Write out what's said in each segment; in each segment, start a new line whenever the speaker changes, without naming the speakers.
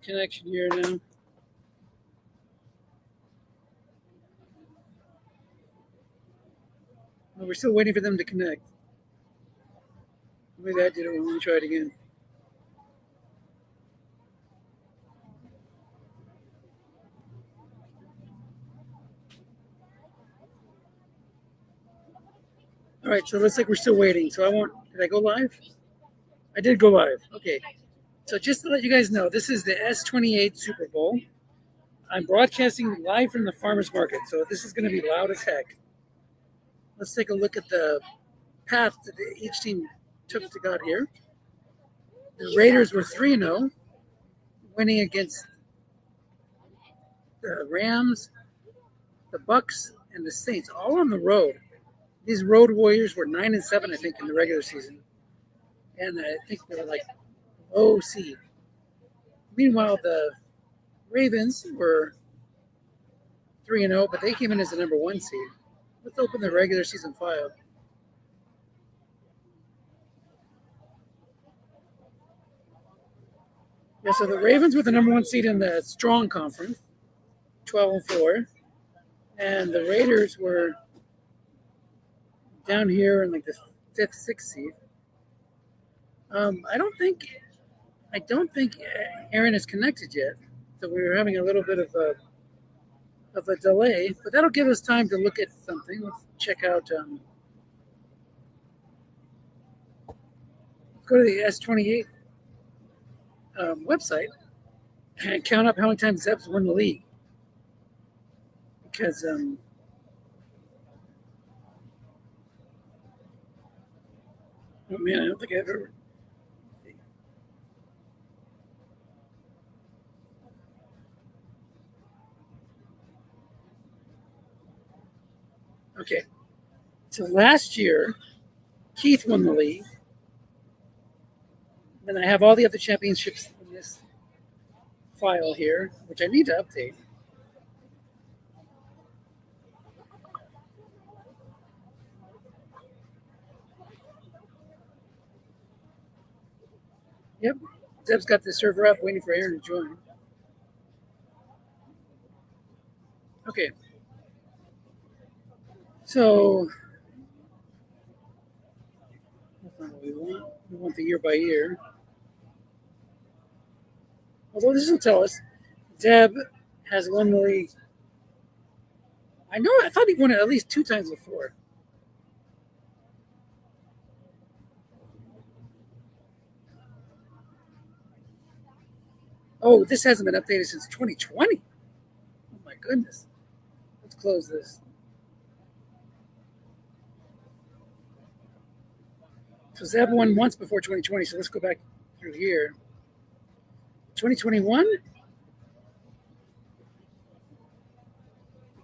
connection here now. Well, we're still waiting for them to connect. Maybe that did it. Let me try it again. All right, so it looks like we're still waiting. So did I go live? I did go live. Okay. So just to let you guys know, this is the S28 Super Bowl. I'm broadcasting live from the farmer's market, so this is going to be loud as heck. Let's take a look at the path that each team took to got here. The Raiders were 3-0, winning against the Rams, the Bucks, and the Saints, all on the road. These road warriors were 9-7, I think, in the regular season, and I think they were like low seed. Meanwhile, the Ravens were 3-0, but they came in as the number 1 seed. Let's open the regular season file. Yeah, so the Ravens were the number 1 seed in the strong conference, 12-4, and the Raiders were down here in like the 5th, 6th seed. I don't think Aaron is connected yet, so we were having a little bit of a delay, but that'll give us time to look at something. Let's check out. Let's go to the S28 website and count up how many times Zeb's won the league. Because oh man, I don't think I've ever. Okay, so last year Keith won the league. Then I have all the other championships in this file here, which I need to update. Yep, Zeb's got the server up, waiting for Aaron to join. Okay, so that's not what we want. We want the year by year. Although this will tell us Zeb has won the league. I thought he won it at least 2 times before. Oh, this hasn't been updated since 2020. Oh my goodness. Let's close this. So Zeb won once before 2020, so let's go back through here. 2021, the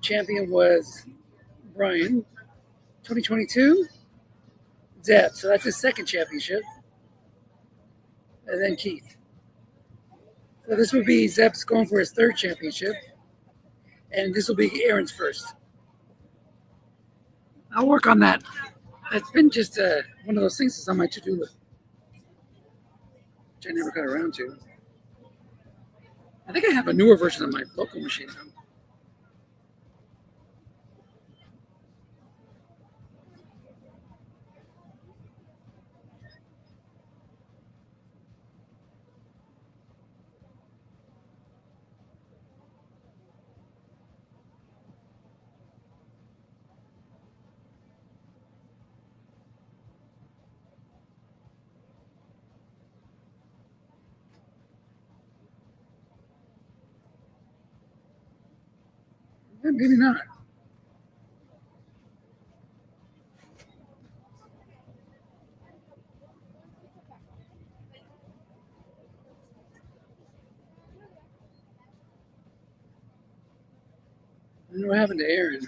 champion was Brian. 2022, Zeb. So that's his second championship. And then Keith. So this would be Zeb's going for his third championship. And this will be Aaron's first. I'll work on that. It's been just one of those things that's on my to-do list, which I never got around to. I think I have a newer version of my local machine now. Maybe not. I don't know what happened to Aaron.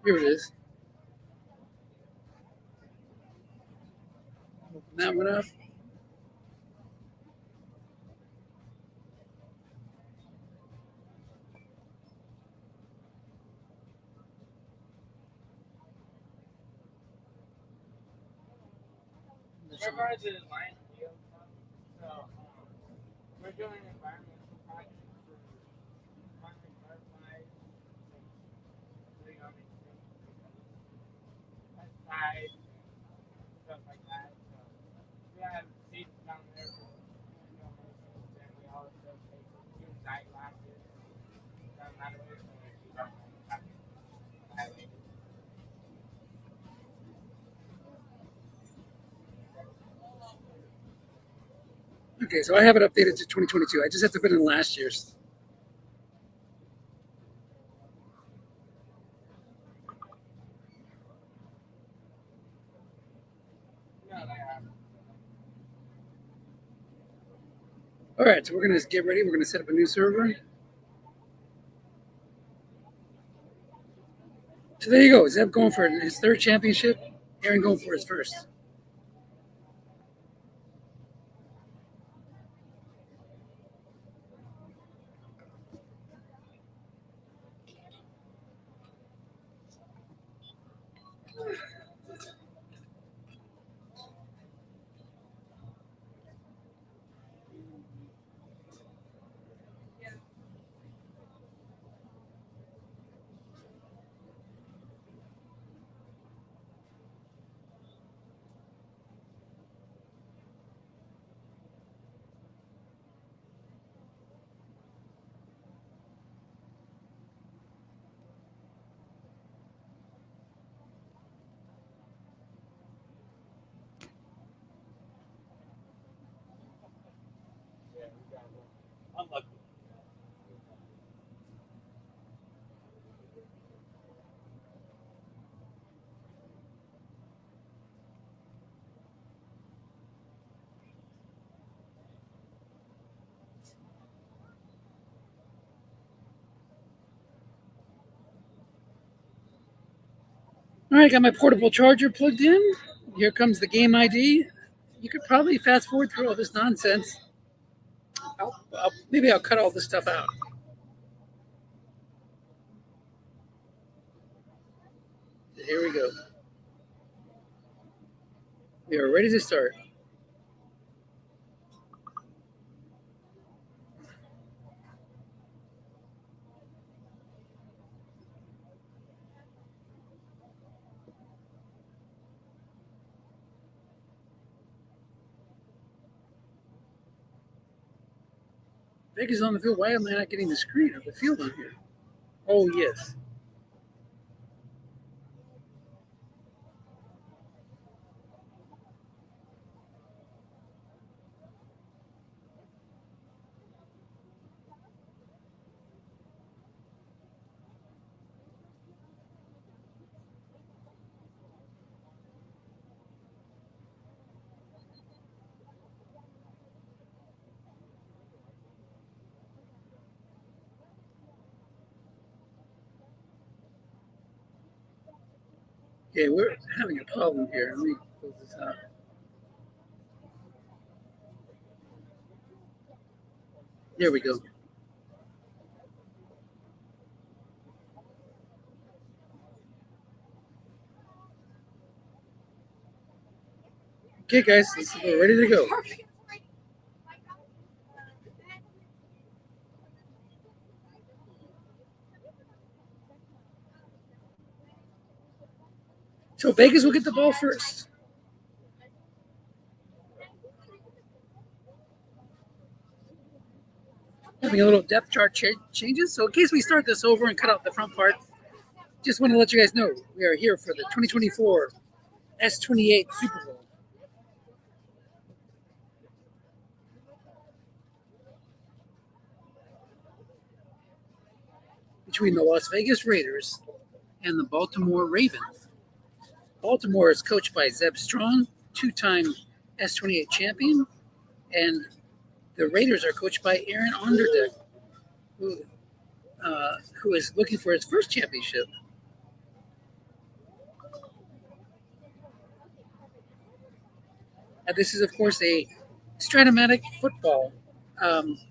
Here it is. Open that one up.
We're doing environmental projects for carbon dioxide, pesticides, stuff like that. So we have seeds down there for and we also take use eyeglasses down that way so that we don't have to violate it.
Okay, so I have it updated to 2022. I just have to put in last year's. All right, so we're going to get ready. We're going to set up a new server. So there you go. Zeb going for his third championship. Aaron going for his first.
Unlucky.
All right, got my portable charger plugged in. Here comes the game ID. You could probably fast forward through all this nonsense. Maybe I'll cut all this stuff out. Here we go. We are ready to start. Vegas on the field. Why am I not getting the screen of the field on here? Oh, yes. Okay, we're having a problem here. Let me close this out. There we go. Okay, guys, we're ready to go. So Vegas will get the ball first. Having a little depth chart changes. So in case we start this over and cut out the front part, just want to let you guys know we are here for the 2024 S28 Super Bowl. Between the Las Vegas Raiders and the Baltimore Ravens. Baltimore is coached by Zeb Strong, two-time S28 champion, and the Raiders are coached by Aaron Onderdeck, who is looking for his first championship. This is, of course, a Stratomatic football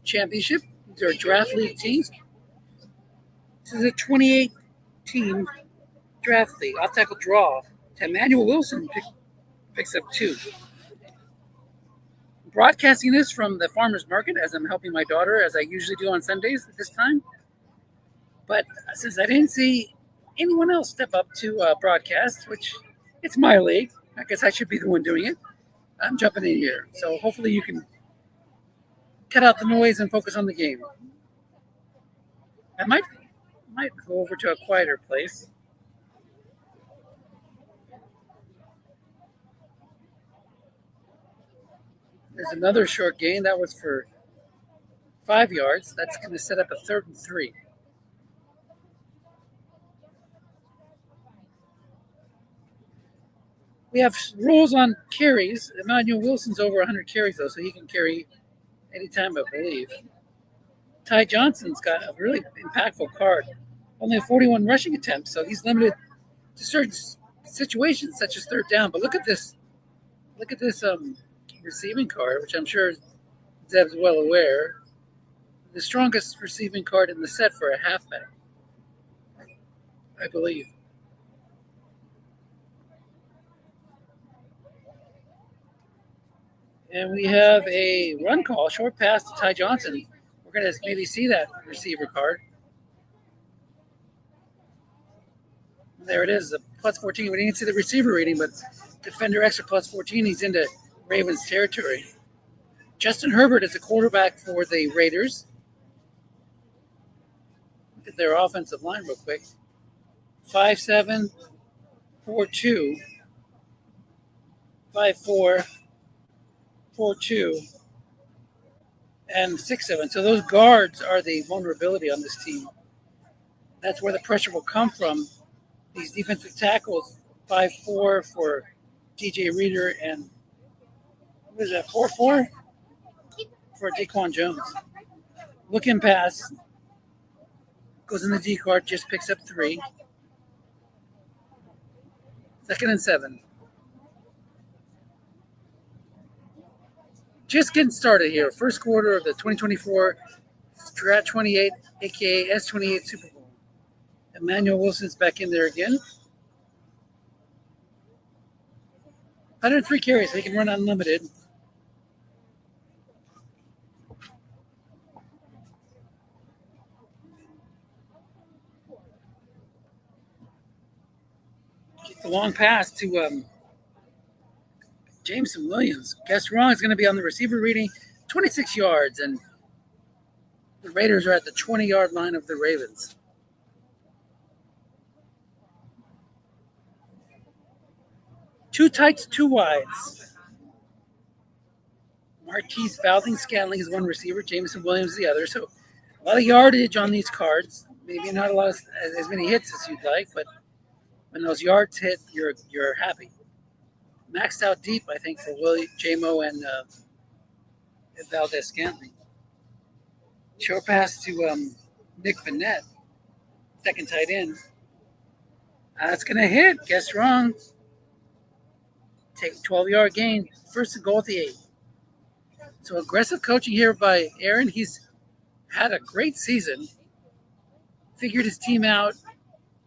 championship. These are draft league teams. This is a 28 team draft league. Off tackle draw. Emmanuel Wilson picks up 2. Broadcasting this from the farmer's market as I'm helping my daughter, as I usually do on Sundays at this time. But since I didn't see anyone else step up to broadcast, which it's my league, I guess I should be the one doing it, I'm jumping in here. So hopefully you can cut out the noise and focus on the game. I might go over to a quieter place. There's another short gain. That was for 5 yards. That's going to set up a 3rd and 3. We have rules on carries. Emmanuel Wilson's over 100 carries, though, so he can carry anytime, I believe. Ty Johnson's got a really impactful card. Only 41 rushing attempts, so he's limited to certain situations, such as 3rd down. But look at this receiving card, which I'm sure Zeb's well aware. The strongest receiving card in the set for a halfback, I believe. And we have a run call, short pass to Ty Johnson. We're going to maybe see that receiver card. There it is, the plus 14. We didn't see the receiver rating, but defender extra plus 14. He's into Ravens territory. Justin Herbert is a quarterback for the Raiders. Look at their offensive line real quick. 5'7", 4'2", 5'4", 4'2", and 6'7". So those guards are the vulnerability on this team. That's where the pressure will come from. These defensive tackles, 5'4" for DJ Reader and what is that, 4'4" for Daquan Jones. Looking pass, goes in the D card, just picks up 3. 2nd and 7. Just getting started here. First quarter of the 2024 Strat 28, aka S28 Super Bowl. Emmanuel Wilson's back in there again. 103 carries, so he can run unlimited. Gets a long pass to Jameson Williams. Guess wrong is going to be on the receiver reading. 26 yards, and the Raiders are at the 20-yard line of the Ravens. Two tights, 2 wides. Marquise Valding-Scantling is one receiver, Jameson Williams the other. So a lot of yardage on these cards. Maybe not a lot of, as many hits as you'd like, but when those yards hit, you're happy. Maxed out deep, I think, for Willie, J-Mo, and Valdez-Scantling. Short pass to Nick Vanette, second tight end. That's going to hit. Guess wrong. Take a 12-yard gain. First and goal at the 8. So aggressive coaching here by Aaron. He's had a great season. Figured his team out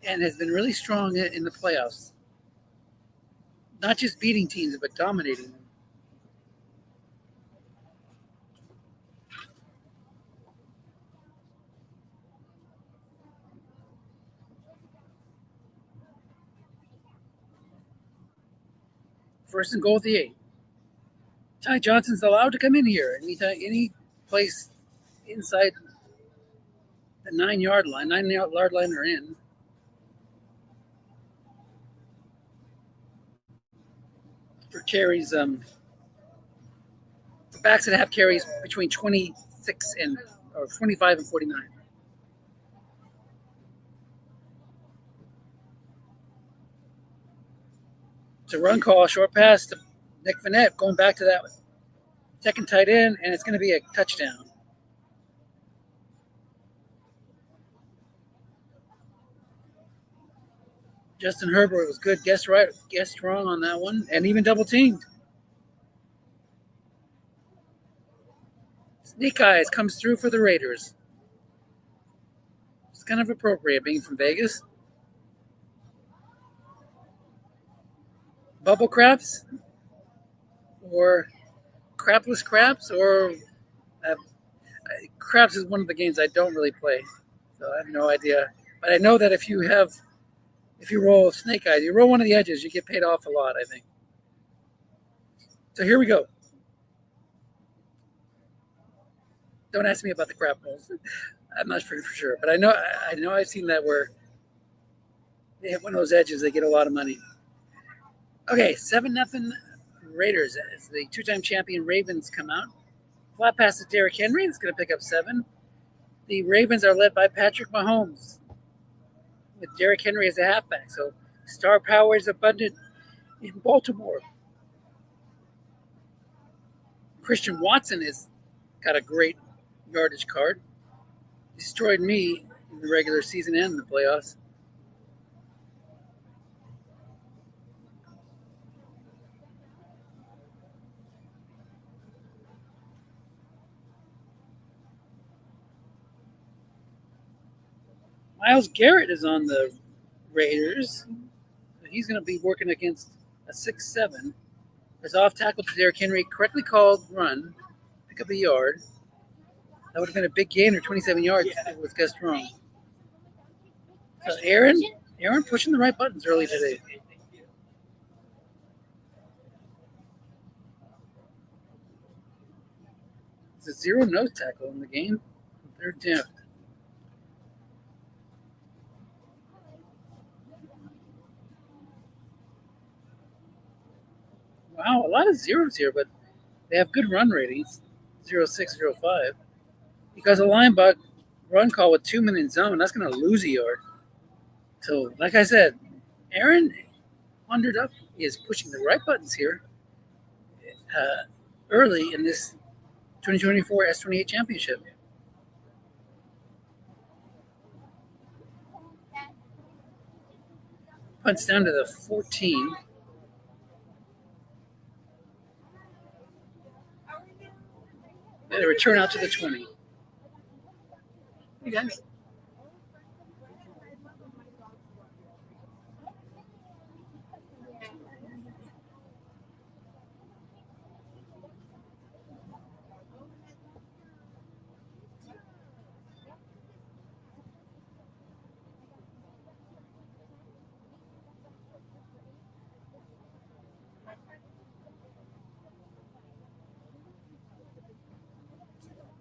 and has been really strong in the playoffs. Not just beating teams, but dominating them. First and goal at the 8. Ty Johnson's allowed to come in here any place inside the 9-yard line. 9-yard line are in. For carries, the backs that have carries between 26 or 25 and 49. It's a run call, short pass to Nick Vanette, going back to that second tight end, and it's going to be a touchdown. Justin Herbert was good. Guessed right, guessed wrong on that one, and even double teamed. Snake Eyes comes through for the Raiders. It's kind of appropriate being from Vegas. Bubble Craps or Crapless Craps or Craps is one of the games I don't really play, so I have no idea. But I know that if you roll Snake Eyes, you roll one of the edges, you get paid off a lot, I think. So here we go. Don't ask me about the crap rolls. I'm not sure for sure, but I know I've seen that where they hit one of those edges, they get a lot of money. Okay, 7-0 Raiders as the two-time champion Ravens come out. Flat pass to Derrick Henry. It's going to pick up 7. The Ravens are led by Patrick Mahomes with Derrick Henry as a halfback. So star power is abundant in Baltimore. Christian Watson has got a great yardage card. Destroyed me in the regular season and in the playoffs. Myles Garrett is on the Raiders. He's going to be working against a 6-7. His off tackle to Derrick Henry, correctly called run, pick up a yard. That would have been a big gain or 27 yards if it was guessed wrong. So Aaron pushing the right buttons early today. It's a 0 nose tackle in the game. They're down. Wow, a lot of zeros here, but they have good run ratings, 0.6, 0.5. Because a linebacker run call with 2 men in zone, that's going to lose a yard. So, like I said, Aaron, 100 up, is pushing the right buttons here early in this 2024 S28 championship. Punts down to the 14. And a return out to the 20. Hey, guys.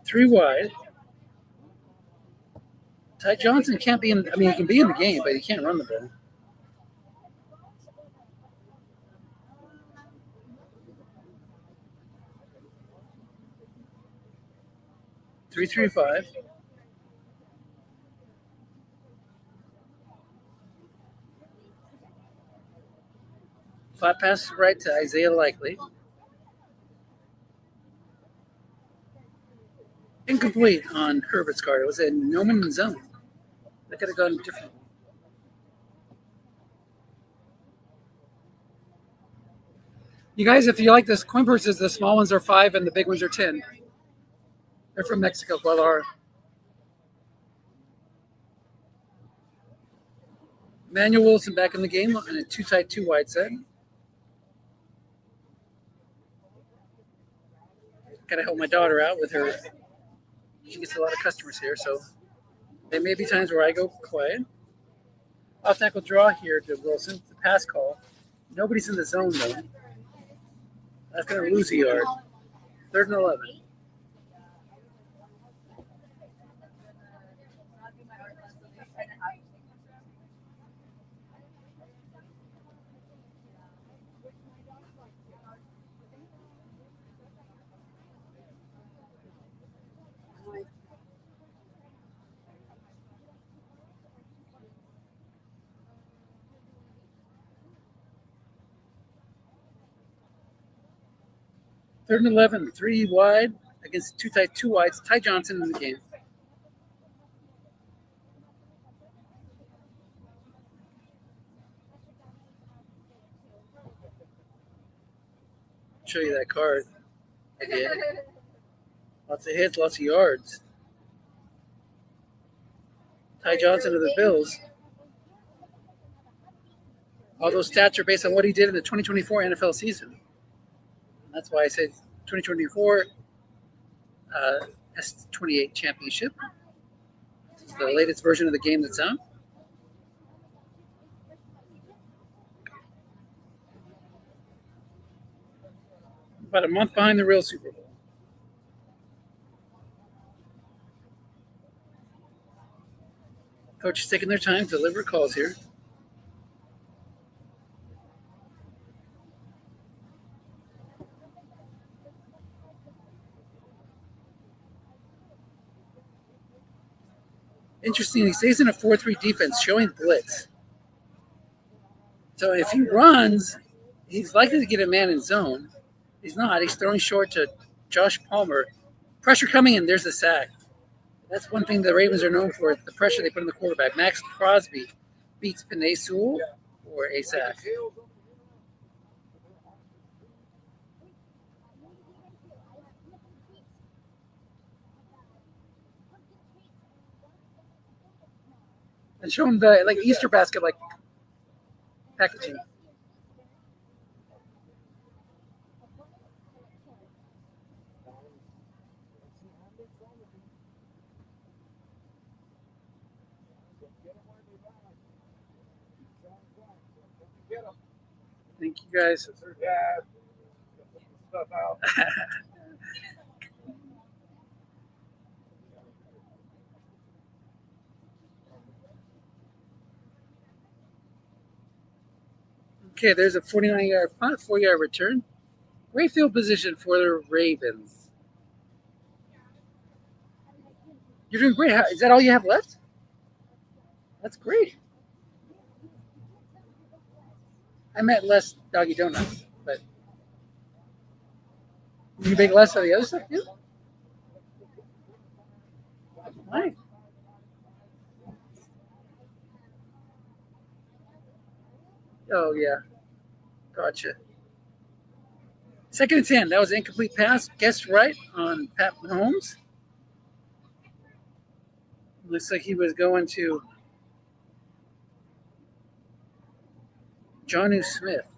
Three wide. Ty Johnson can't be in. I mean, he can be in the game, but he can't run the ball. Three, 5. Flat pass right to Isaiah Likely. Incomplete on Herbert's card. It was a no man zone. That could have gone different. You guys, if you like this, coin purses, the small ones are 5 and the big ones are 10. They're from Mexico, Guadalajara. Manuel Wilson back in the game on a 2 tight, 2 wide set. Gotta help my daughter out with her. She gets a lot of customers here, so there may be times where I go quiet. Off tackle draw here to Wilson. It's a pass call. Nobody's in the zone, though. That's going to lose a yard. 3rd and 11. Third and 11, 3 wide against 2 tight, 2 wides. Ty Johnson in the game. Show you that card again. Lots of hits, lots of yards. Ty Johnson of the Bills. All those stats are based on what he did in the 2024 NFL season. And that's why I said 2024 S28 championship. It's the latest version of the game that's out. About a month behind the real Super Bowl. Coach is taking their time to deliver calls here. Interesting, he stays in a 4-3 defense, showing blitz. So if he runs, he's likely to get a man in zone. He's not. He's throwing short to Josh Palmer. Pressure coming in. There's a sack. That's one thing the Ravens are known for, the pressure they put on the quarterback. Max Crosby beats Penei Sewell for a sack. And show him the like Easter basket like packaging. Thank you guys. Okay, there's a 49-yard punt, 4-yard return. Great field position for the Ravens. You're doing great. Is that all you have left? That's great. I meant less doggy donuts, but you make less of the other stuff too? Nice. Oh, yeah. Gotcha. 2nd and 10. That was an incomplete pass. Guessed right on Pat Mahomes. Looks like he was going to Jonnu Smith.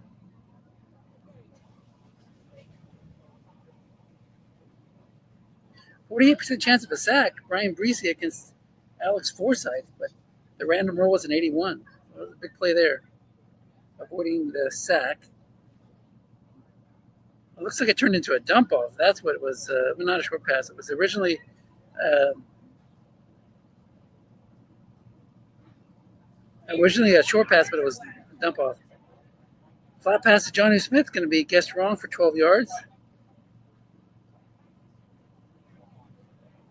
48% chance of a sack. Brian Breesy against Alex Forsyth, but the random roll was an 81. That was a big play there. Avoiding the sack. It looks like it turned into a dump off. That's what it was. Not a short pass. It was originally a short pass, but it was a dump off. Flat pass to Jonnu Smith going to be guessed wrong for 12 yards.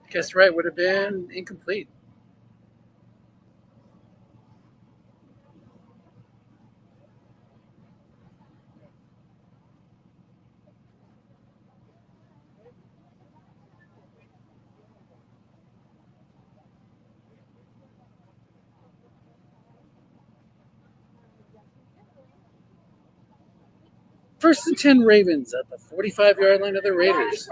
Guessed right would have been incomplete. First and 10 Ravens at the 45-yard line of the Raiders.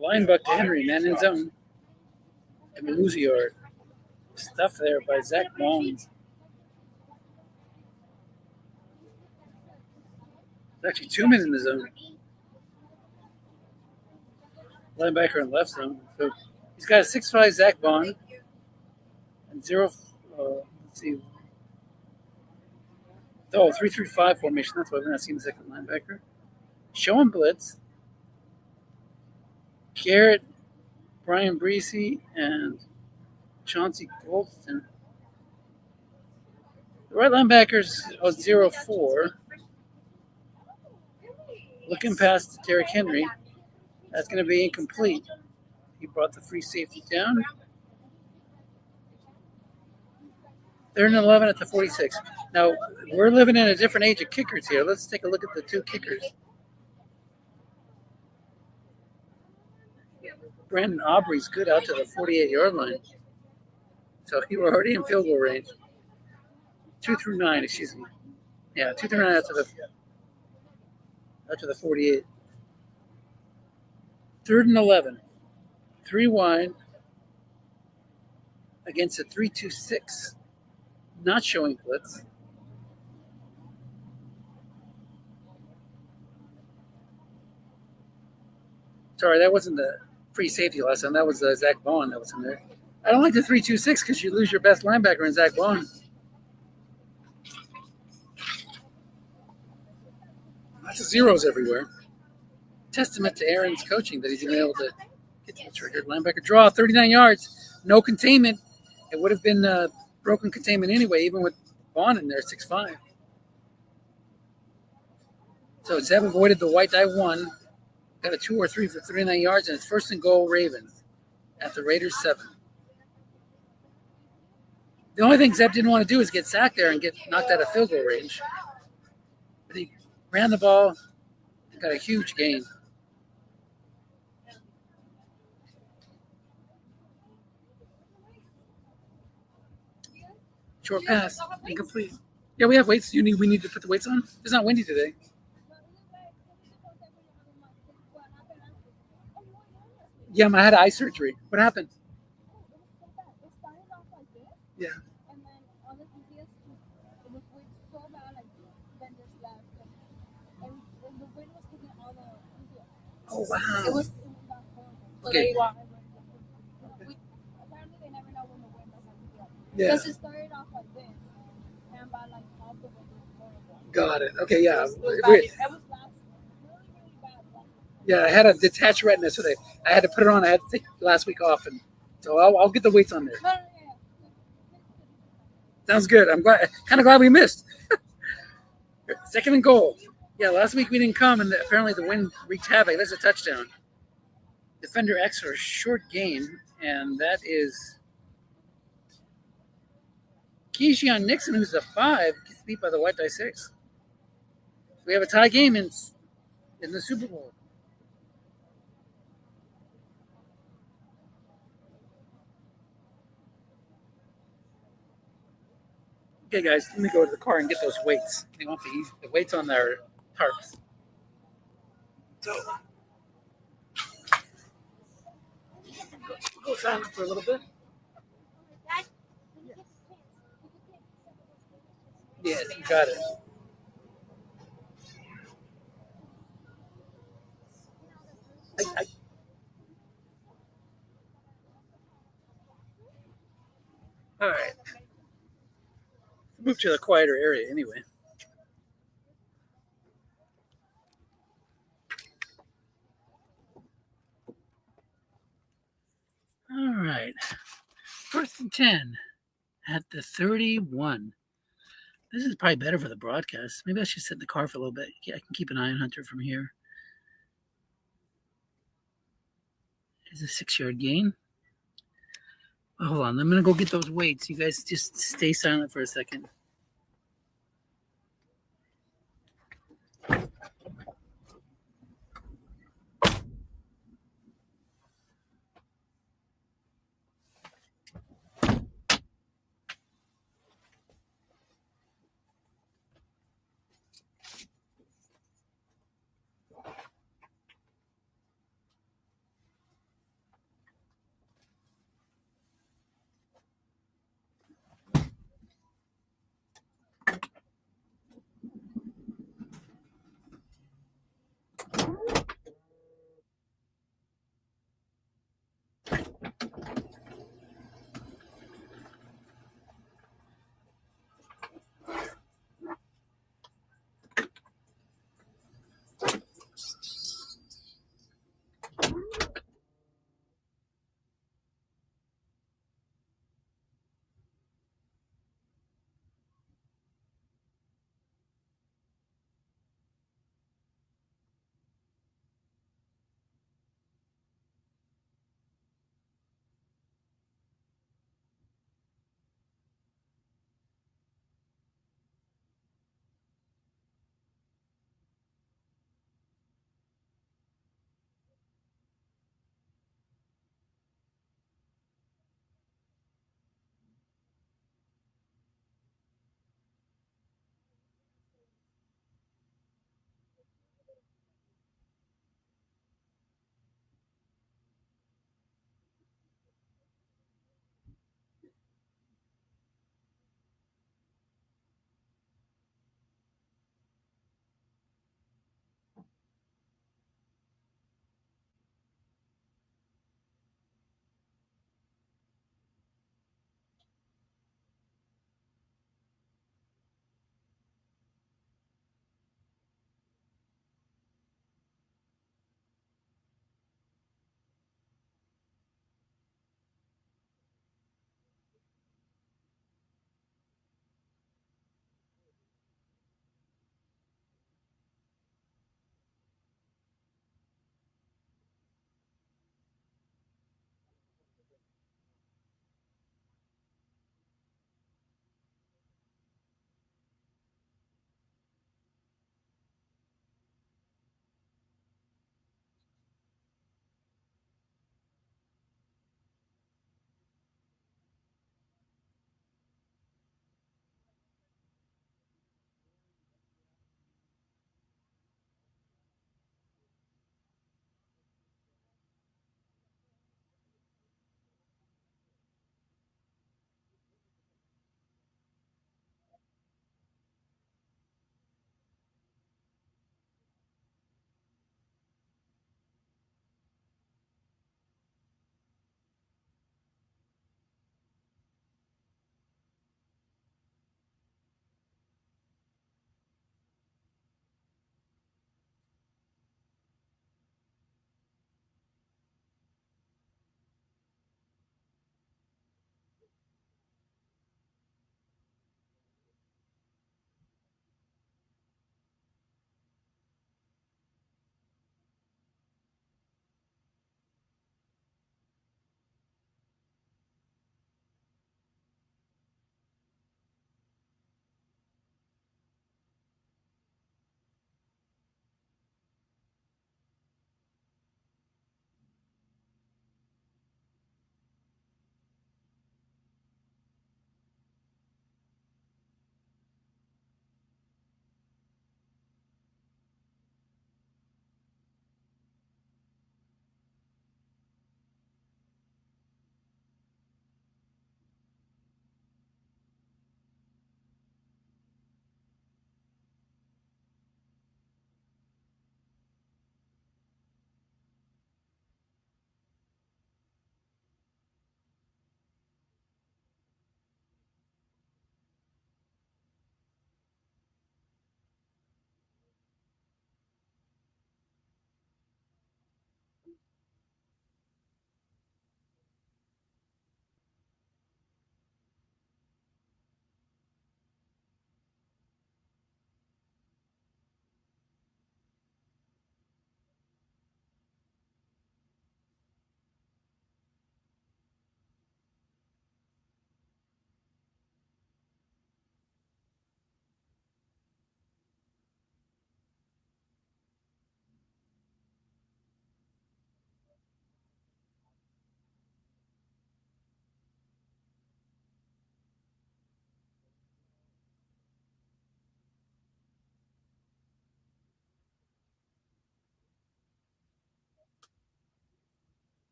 Linebuck to Henry, man in zone. And lose a yard. Stuff there by Zach Bonds. There's actually 2 men in the zone. Linebacker in left zone. So he's got a 6'5" Zach Bond. And 0, let's see. 3-3-5 formation. That's why we're not seeing the second linebacker. Showing blitz. Garrett, Brian Breesy, and Chauncey Goldston. The right linebacker's 0-4. Looking past Derrick Henry. That's going to be incomplete. He brought the free safety down. 3rd and 11 at the 46. Now, we're living in a different age of kickers here. Let's take a look at the 2 kickers. Brandon Aubrey's good out to the 48-yard line. So you were already in field goal range. 2 through 9, excuse me. Yeah, 2 through 9 after the 48. 3rd and 11. 3 wide against a 3-2-6. Not showing blitz. Sorry, that wasn't the free safety last time. That was Zach Vaughn that was in there. I don't like the 3-2-6 because you lose your best linebacker in Zach Vaughn. Lots of zeros everywhere. Testament to Aaron's coaching that he's been able to get to the triggered linebacker draw. 39 yards, no containment. It would have been broken containment anyway, even with Vaughn in there, 6'5". So Zeb avoided the white die 1, got a 2 or 3 for 39 yards, and it's 1st and goal Ravens at the Raiders 7. The only thing Zeb didn't want to do is get sacked there and get knocked out of field goal range. But he ran the ball and got a huge gain. Short pass, incomplete. Yeah, we have weights. We need to put the weights on? It's not windy today. Yeah, I had eye surgery. What happened? Yeah. Oh, wow. It was okay. Yeah. Because it started off like this, and by like half the way it was horrible. Got it. Okay, yeah. It was really bad. Yeah, I had a detached retina, so I had to put it on. I had to take last week off, and so I'll get the weights on there. Sounds good. I'm kind of glad we missed. 2nd and goal. Yeah, last week we didn't come, and apparently the wind wreaked havoc. That's a touchdown. Defender X for a short gain, and that is Keyshawn Nixon, who's a 5, gets beat by the white die 6. We have a tie game in the Super Bowl. Okay, guys, let me go to the car and get those weights. They want the weights on their tarps. So, go silent for a little bit. Yeah, you got it. All right. Move to the quieter area anyway. All right. 1st and 10 at the 31. This is probably better for the broadcast. Maybe I should sit in the car for a little bit. Yeah, I can keep an eye on Hunter from here. It's a 6-yard gain. Oh, hold on. I'm going to go get those weights. You guys just stay silent for a second.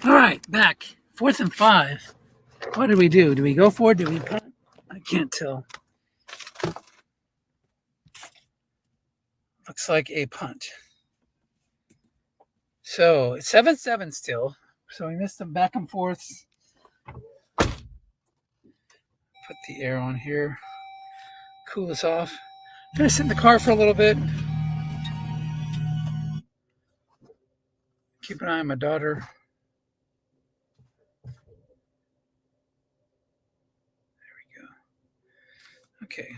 All right, back. 4th and 5. What did we do? Do we go for it? Do we punt? I can't tell. Looks like a punt. So it's 7-7 still. So we missed some back and forths. Put the air on here. Cool us off. Gonna sit in the car for a little bit. Keep an eye on my daughter. There we go. Okay.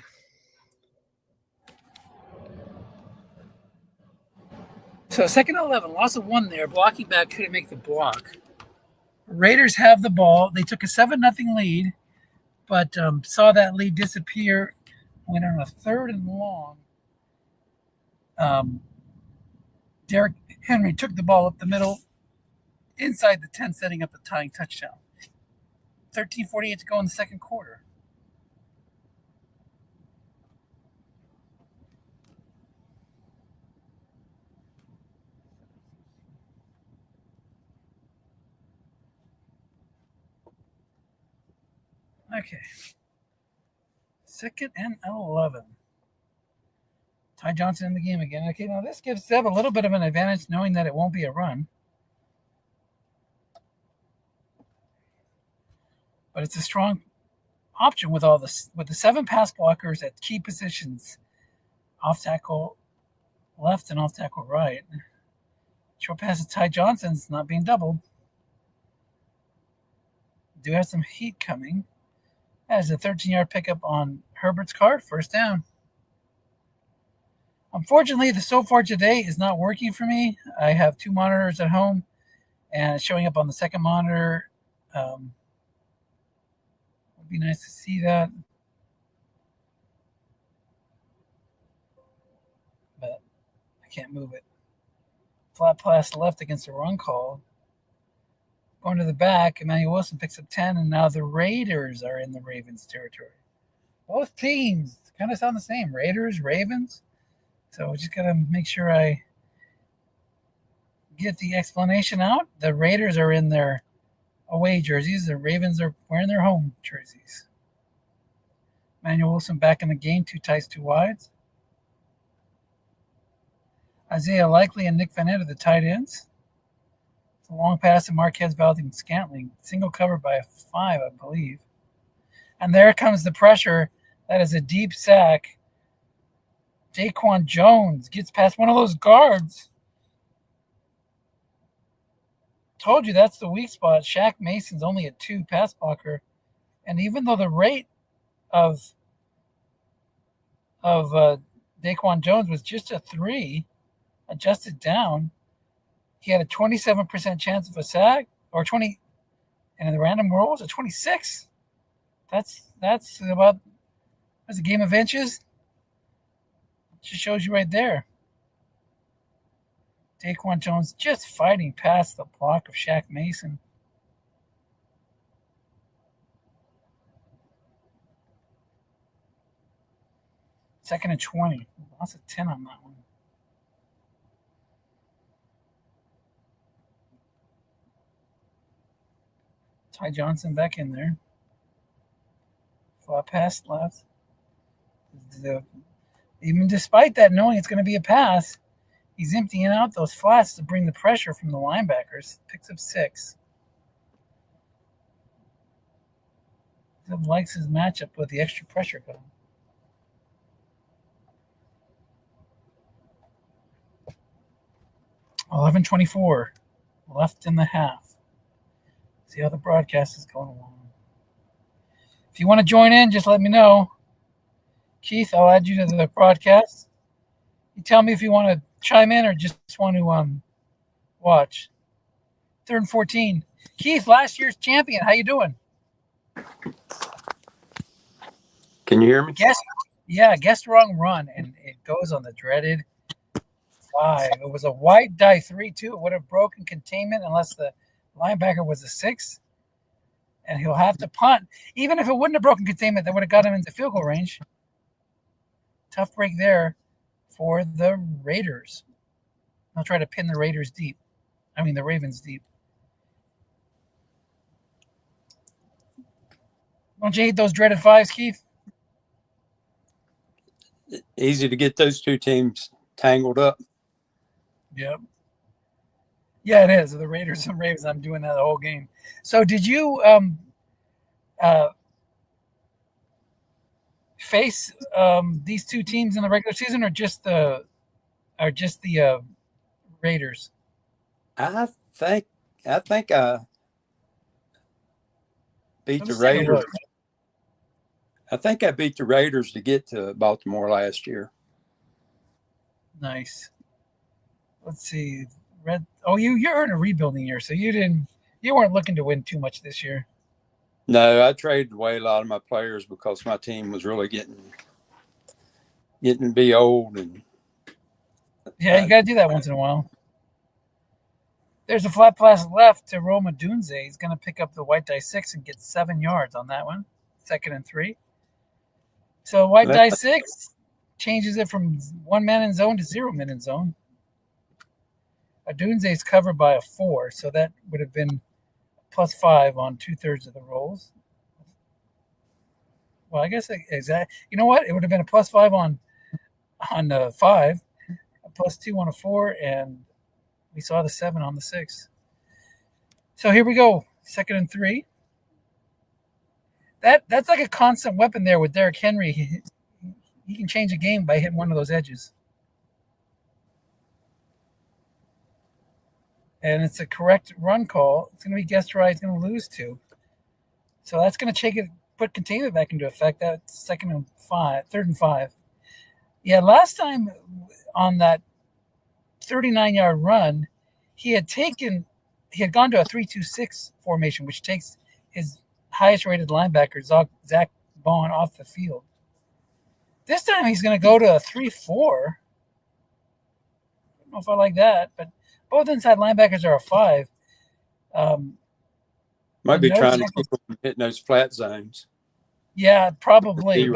So 2nd and 11, loss of 1 there. Blocking back couldn't make the block. Raiders have the ball. They took a 7-0 lead, but saw that lead disappear. Went on a 3rd and long. Derrick Henry took the ball up the middle, inside the 10, setting up the tying touchdown. 13:48 to go in the 2nd quarter. Okay. 2nd and 11. Ty Johnson in the game again. Okay, now this gives Zeb a little bit of an advantage knowing that it won't be a run. But it's a strong option with all this, with the 7 pass blockers at key positions. Off tackle left and off tackle right. Short pass to Ty Johnson's not being doubled. Do have some heat coming. As a 13-yard pickup on Herbert's card, 1st down. Unfortunately, the so far today is not working for me. I have 2 monitors at home, and it's showing up on the 2nd monitor. It would be nice to see that. But I can't move it. Flat pass left against a run call. Going to the back, Emmanuel Wilson picks up 10, and now the Raiders are in the Ravens territory. Both teams kind of sound the same. Raiders, Ravens. So we just got to make sure I get the explanation out. The Raiders are in their away jerseys. The Ravens are wearing their home jerseys. Emmanuel Wilson back in the game, 2 tights, 2 wides. Isaiah Likely and Nick Vanetta, the tight ends. It's a long pass to Marquez Valdes-Scantling. Single covered by a 5, I believe. And there comes the pressure. That is a deep sack. Daquan Jones gets past one of those guards. Told you that's the weak spot. Shaq Mason's only a 2 pass blocker. And even though the rate of Daquan Jones was just a 3, adjusted down, he had a 27% chance of a sack, or 20, and in the random roll was a 26. That's a game of inches. Just shows you right there. Daquan Jones just fighting past the block of Shaq Mason. Second and 20. Lots of 10 on that one. Ty Johnson back in there. Flat pass left. Even despite that, knowing it's going to be a pass, he's emptying out those flats to bring the pressure from the linebackers. Picks up 6. He likes his matchup with the extra pressure going. $11:24 left in the half. See how the broadcast is going along. If you want to join in, just let me know. Keith, I'll add you to the broadcast. You tell me if you want to chime in or just want to watch. 3rd and 14. Keith, last year's champion. How you doing?
Can you hear me?
Guessed wrong run, and it goes on the dreaded 5. It was a wide die 3, too. It would have broken containment unless the linebacker was a 6. And he'll have to punt. Even if it wouldn't have broken containment, that would have got him into field goal range. Tough break there for the Raiders. They'll try to pin the Raiders deep. I mean, the Ravens deep. Don't you hate those dreaded fives, Keith?
Easy to get those two teams tangled up.
Yep. Yeah, it is. The Raiders and Ravens. I'm doing that the whole game. So, did you face these two teams in the regular season, or just the Raiders?
I think I beat the
Let's take a
Raiders.
look.
I think I beat the Raiders to get to Baltimore last year.
Nice. Let's see. You're in a rebuilding year, so you weren't looking to win too much this year.
No, I traded away a lot of my players because my team was really getting to be old, and
Yeah, you got to do that once in a while. There's a flat pass left to Roma Dunze. He's going to pick up the white die 6 and get 7 yards on that one. 2nd and 3. So white die 6 changes it from 1 man in zone to 0 man in zone. Dunze is covered by a 4, so that would have been +5 on 2/3 of the rolls. Well, I guess exactly. You know what? It would have been a +5 on 5, a +2 on a 4, and we saw the 7 on the 6. So here we go. 2nd and 3. That's like a constant weapon there with Derrick Henry. He can change a game by hitting one of those edges. And it's a correct run call. It's going to be guessed right. He's going to lose 2. So that's going to put containment back into effect. That's 3rd and 5. Yeah, last time on that 39-yard run, he had gone to a 3-2-6 formation, which takes his highest rated linebacker, Zach Bond, off the field. This time he's going to go to a 3-4. I don't know if I like that, but both inside linebackers are a 5.
might be trying to keep them hitting those flat zones.
Yeah, probably.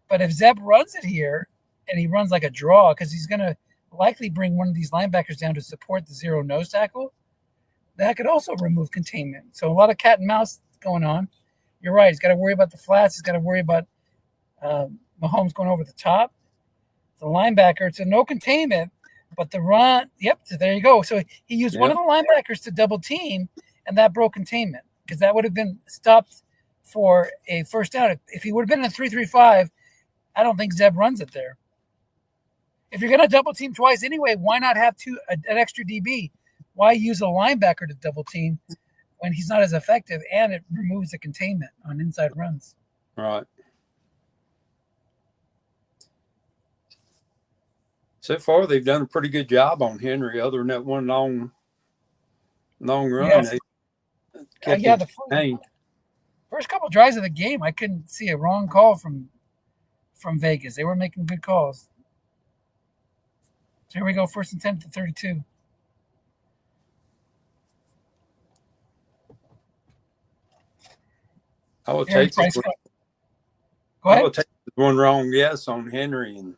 But if Zeb runs it here, and he runs like a draw, because he's going to likely bring one of these linebackers down to support the 0 nose tackle, that could also remove containment. So a lot of cat and mouse going on. You're right. He's got to worry about the flats. He's got to worry about Mahomes going over the top. The linebacker, so no containment, but the run. Yep, so there you go. So he used one of the linebackers to double team, and that broke containment, because that would have been stopped for a first down. If he would have been in a 3-3-5, I don't think Zeb runs it there. If you're going to double team twice anyway, why not have an extra DB? Why use a linebacker to double team when he's not as effective, and it removes the containment on inside runs?
Right. So far, they've done a pretty good job on Henry, other than that one long run.
Yes.
The
first couple drives of the game, I couldn't see a wrong call from Vegas. They were making good calls. So here we go, 1st and 10 to 32.
I will take one wrong guess on Henry, and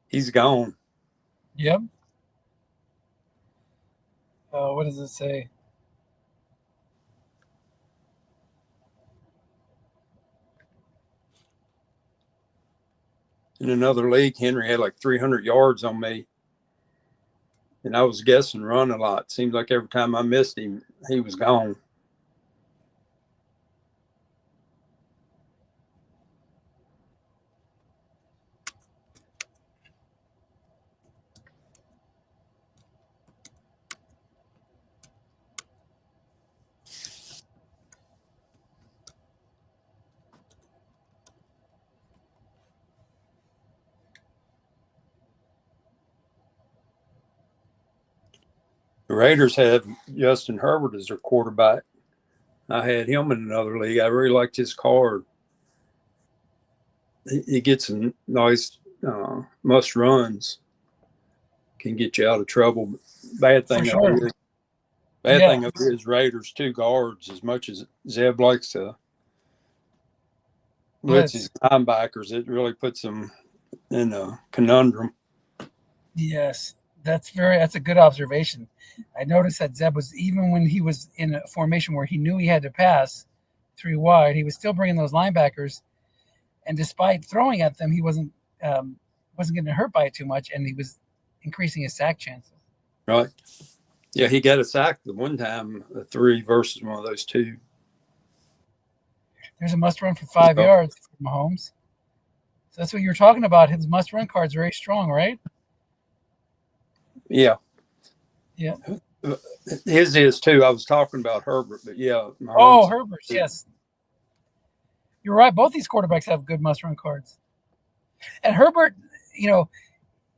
he's gone.
Yep. What does it say?
In another league, Henry had like 300 yards on me, and I was guessing run a lot. Seems like every time I missed him, he was gone. The Raiders have Justin Herbert as their quarterback. I had him in another league. I really liked his card. He gets some nice must runs. Can get you out of trouble. Bad thing up here is Raiders 2 guards. As much as Zeb likes to blitz his linebackers, it really puts them in a conundrum.
Yes. That's a good observation. I noticed that Zeb was, even when he was in a formation where he knew he had to pass 3 wide, he was still bringing those linebackers, and despite throwing at them, he wasn't getting hurt by it too much, and he was increasing his sack chances.
Right. Yeah, he got a sack the one time, a 3 versus one of those 2.
There's a must run for 5 yards for Mahomes. So that's what you're talking about. His must run card is very strong, right?
Yeah.
Yeah.
His is too. I was talking about Herbert, but yeah.
Mahomes. Herbert's, yes. You're right. Both these quarterbacks have good must run cards. And Herbert,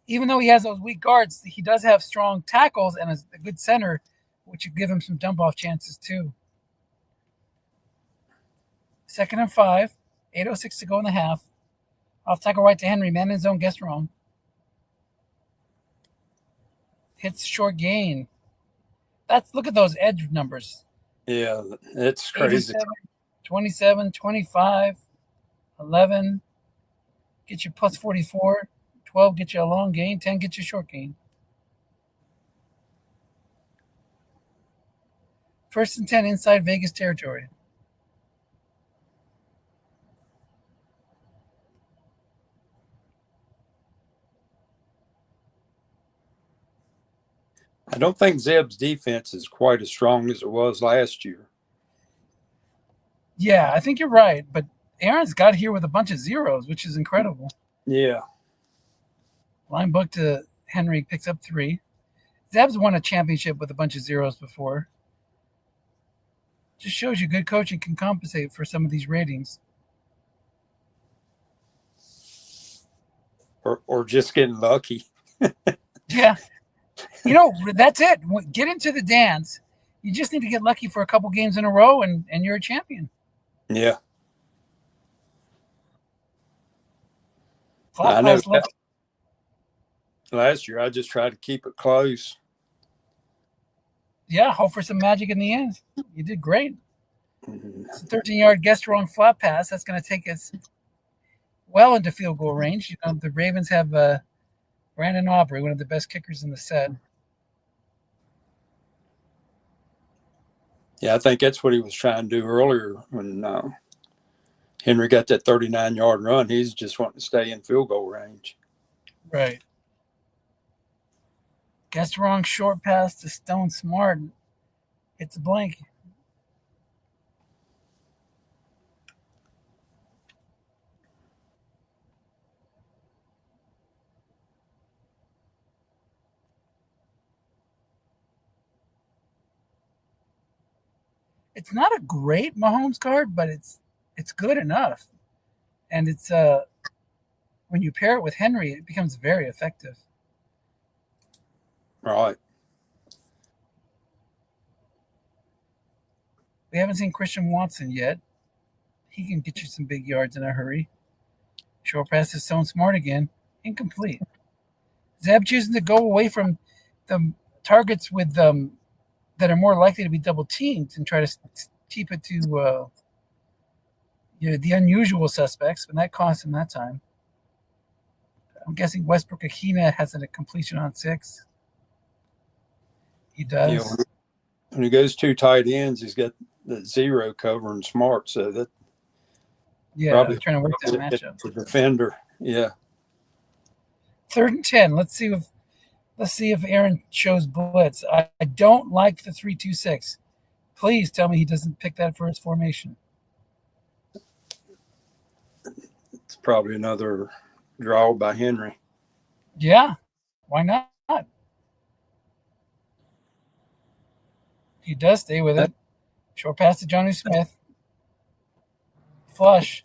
even though he has those weak guards, he does have strong tackles and a good center, which would give him some dump off chances too. 2nd and 5, 8:06 to go in the half. Off tackle right to Henry, man in zone, guess wrong. Hits short gain. Look at those edge numbers.
Yeah, that's crazy.
27, 25, 11, get you plus 44, 12, get you a long gain, 10, get you a short gain. 1st and 10 inside Vegas territory.
I don't think Zeb's defense is quite as strong as it was last year.
Yeah, I think you're right, but Aaron's got here with a bunch of zeros, which is incredible.
Yeah.
Line book to Henry picks up 3. Zeb's won a championship with a bunch of zeros before. Just shows you good coaching can compensate for some of these ratings.
Or just getting lucky.
Yeah. That's it. Get into the dance. You just need to get lucky for a couple games in a row, and you're a champion.
Yeah.
I know
last year I just tried to keep it close.
Yeah, hope for some magic in the end. You did great. It's a 13-yard guess wrong flat pass. That's going to take us well into field goal range. The Ravens have Brandon Aubrey, one of the best kickers in the set.
Yeah, I think that's what he was trying to do earlier when Henry got that 39-yard run. He's just wanting to stay in field goal range.
Right. Guess wrong short pass to Stone Smart. It's a blank. It's not a great Mahomes card, but it's good enough. And it's when you pair it with Henry, it becomes very effective.
Right.
We haven't seen Christian Watson yet. He can get you some big yards in a hurry. Short pass to Stone Smart again. Incomplete. Zeb choosing to go away from the targets with that are more likely to be double teamed and try to keep it to the unusual suspects, but that cost him that time. I'm guessing Westbrook Akina has a completion on 6. He does.
Yeah, when he goes 2 tight ends, he's got the 0 covering Smart, so that
probably trying to work that matchup.
The defender, yeah.
3rd and 10. Let's see if Aaron shows blitz. I don't like the 3-2-6. Please tell me he doesn't pick that for his formation.
It's probably another draw by Henry.
Yeah, why not? He does stay with it. Short pass to Johnny Smith. Flush.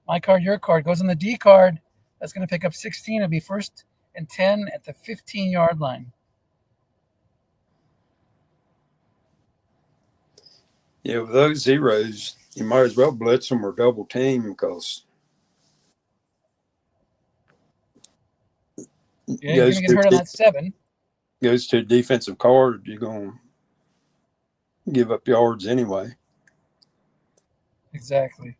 My card, your card. Goes on the D card. That's going to pick up 16. It'll be 1st and 10 at the 15-yard line.
Yeah, with those zeros, you might as well blitz them or double team because
you're going to get hurt on that 7.
Goes to a defensive card, you're going to give up yards anyway.
Exactly.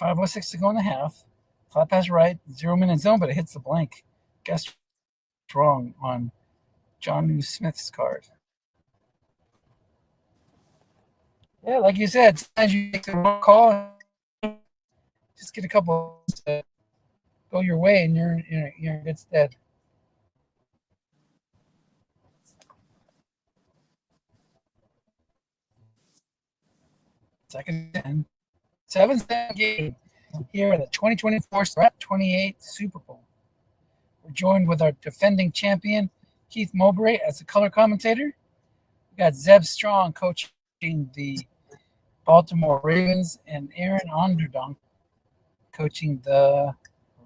5:06 to go in the half. Flat pass right, 0-minute zone, but it hits the blank. Guessed wrong on John New Smith's card. Yeah, like you said, sometimes you make the wrong call, just get a couple to go your way, and you're in good stead. Second 10. 7-7 game here in the 2024 S28 Super Bowl. We're joined with our defending champion, Keith Mowbray, as the color commentator. We got Zeb Strong coaching the Baltimore Ravens, and Aaron Onderdonk coaching the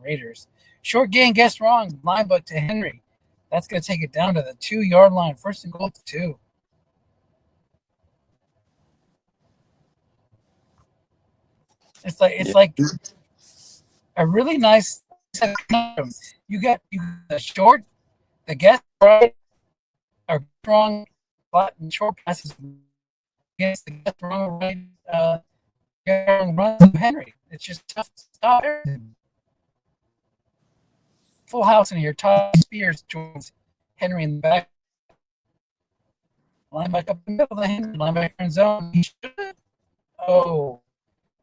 Raiders. Short gain, guessed wrong. Linebacker to Henry. That's going to take it down to the 2-yard line. First and goal to 2. It's like a really nice conundrum. You got the short, the guess right, or wrong, and short passes against the guess wrong right, runs of Henry. It's just tough to stop everything. Full house in here. Todd Spears joins Henry in the back. Linebacker up in the middle of the Henry. Linebacker in zone. He should. Oh,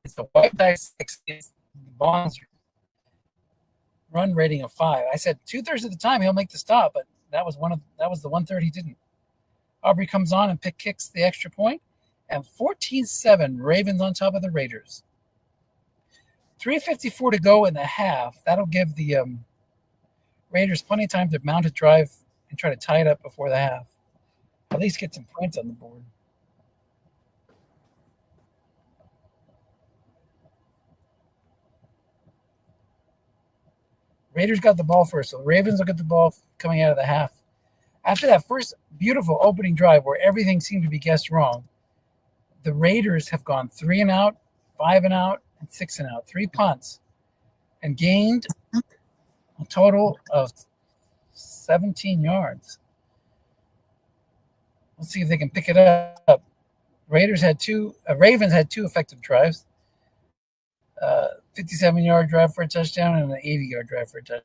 it's a white dice 6. It's the Bonds run rating of 5. I said 2/3 of the time he'll make the stop, but that was the 1/3 he didn't. Aubrey comes on and kicks the extra point, and 14-7 Ravens on top of the Raiders. 3:54 to go in the half. That'll give the Raiders plenty of time to mount a drive and try to tie it up before the half. At least get some points on the board. Raiders got the ball first, so the Ravens will get the ball coming out of the half. After that first beautiful opening drive where everything seemed to be guessed wrong, the Raiders have gone 3 and out, 5 and out, and 6 and out. 3 punts, and gained a total of 17 yards. Let's see if they can pick it up. Ravens had 2 effective drives. 57-yard drive for a touchdown and an 80-yard drive for a touchdown.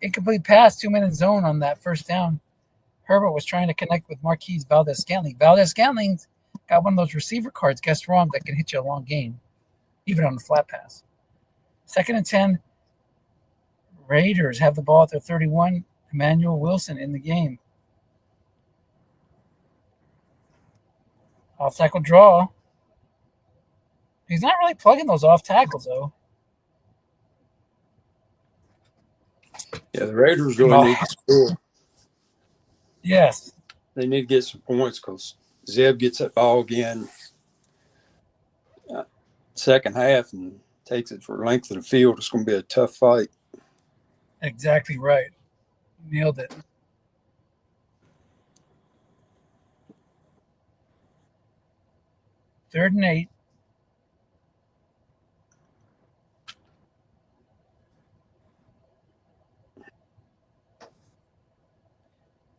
Incomplete pass, 2-minute zone on that first down. Herbert was trying to connect with Marquise Valdez-Scantling. Valdez-Scantling got one of those receiver cards guessed wrong that can hit you a long gain, even on a flat pass. 2nd and 10. Raiders have the ball at their 31. Emmanuel Wilson in the game. Off tackle draw. He's not really plugging those off tackles, though.
Yeah, the Raiders really need to score.
Yes.
They need to get some points because Zeb gets that ball again second half and takes it for the length of the field. It's going to be a tough fight.
Exactly right. Nailed it. Third and 8.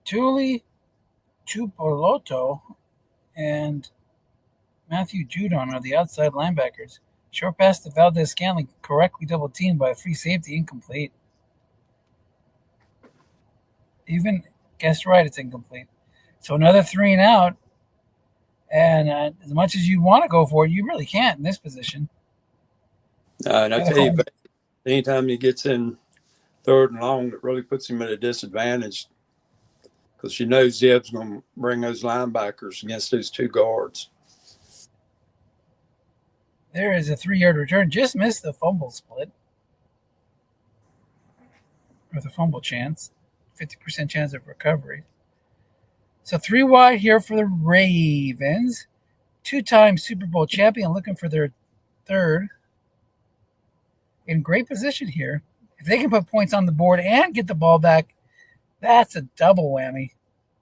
Tuli Tupoloto and Matthew Judon are the outside linebackers. Short pass to Valdez-Scantling, correctly double teamed by a free safety, incomplete. Even guessed right, it's incomplete. So another 3 and out. And as much as you want to go for it, you really can't in this position.
And I tell you, anytime he gets in 3rd and long, it really puts him at a disadvantage because you know Zeb's going to bring those linebackers against those 2 guards.
There is a 3-yard return. Just missed the fumble split. Or the fumble chance. 50% chance of recovery. So 3 wide here for the Ravens. 2-time Super Bowl champion looking for their 3rd. In great position here. If they can put points on the board and get the ball back, that's a double whammy.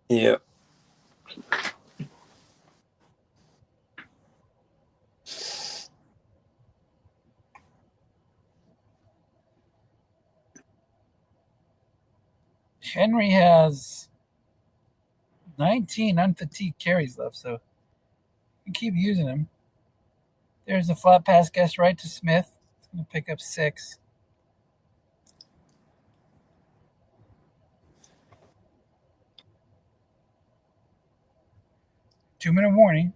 Yeah.
Henry has 19 unfatigued carries left, so you can keep using him. There's a flat pass, guess right to Smith. It's going to pick up 6. 2-minute warning.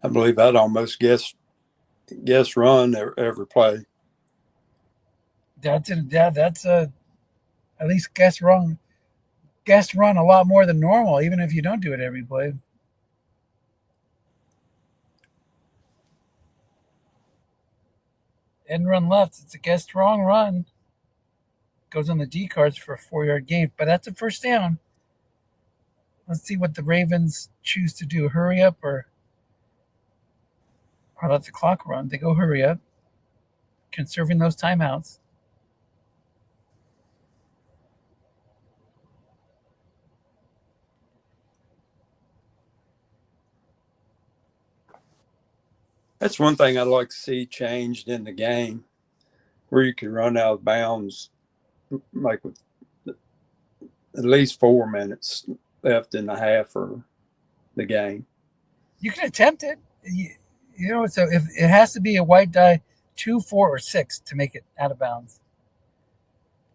I believe I'd almost guess run every play.
That's a at least guess run a lot more than normal, even if you don't do it every play. End run left. It's a guessed wrong run. Goes on the D cards for a 4-yard gain, but that's a first down. Let's see what the Ravens choose to do. Hurry up or let the clock run. They go hurry up, conserving those timeouts.
That's one thing I'd like to see changed in the game, where you could run out of bounds, like with at least 4 minutes left in the half or the game.
You can attempt it. So if it has to be a white die 2, 4, or 6 to make it out of bounds.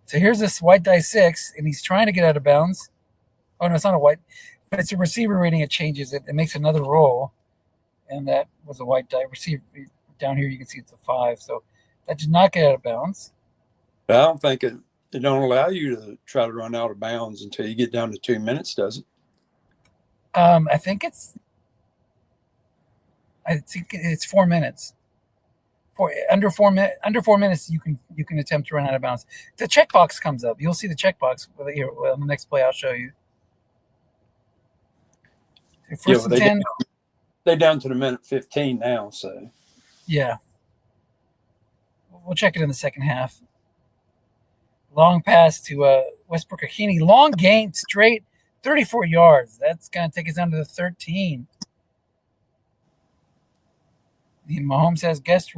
So here's this white die 6, and he's trying to get out of bounds. Oh no, it's not a white, but it's a receiver rating. It changes it. It makes another roll, and that was a white die receiver. Down here you can see it's a 5. So that did not get out of bounds.
But I don't think it don't allow you to try to run out of bounds until you get down to 2 minutes, does it?
I think it's 4 minutes. Under 4 minutes, you can attempt to run out of bounds. The checkbox comes up. You'll see the checkbox here on the next play. I'll show you. First and 10.
They're down to the minute 15 now. So
yeah, we'll check it in the second half. Long pass to Westbrook Akini. Long gain, straight 34 yards. That's going to take us down to the 13. Mahomes says, guest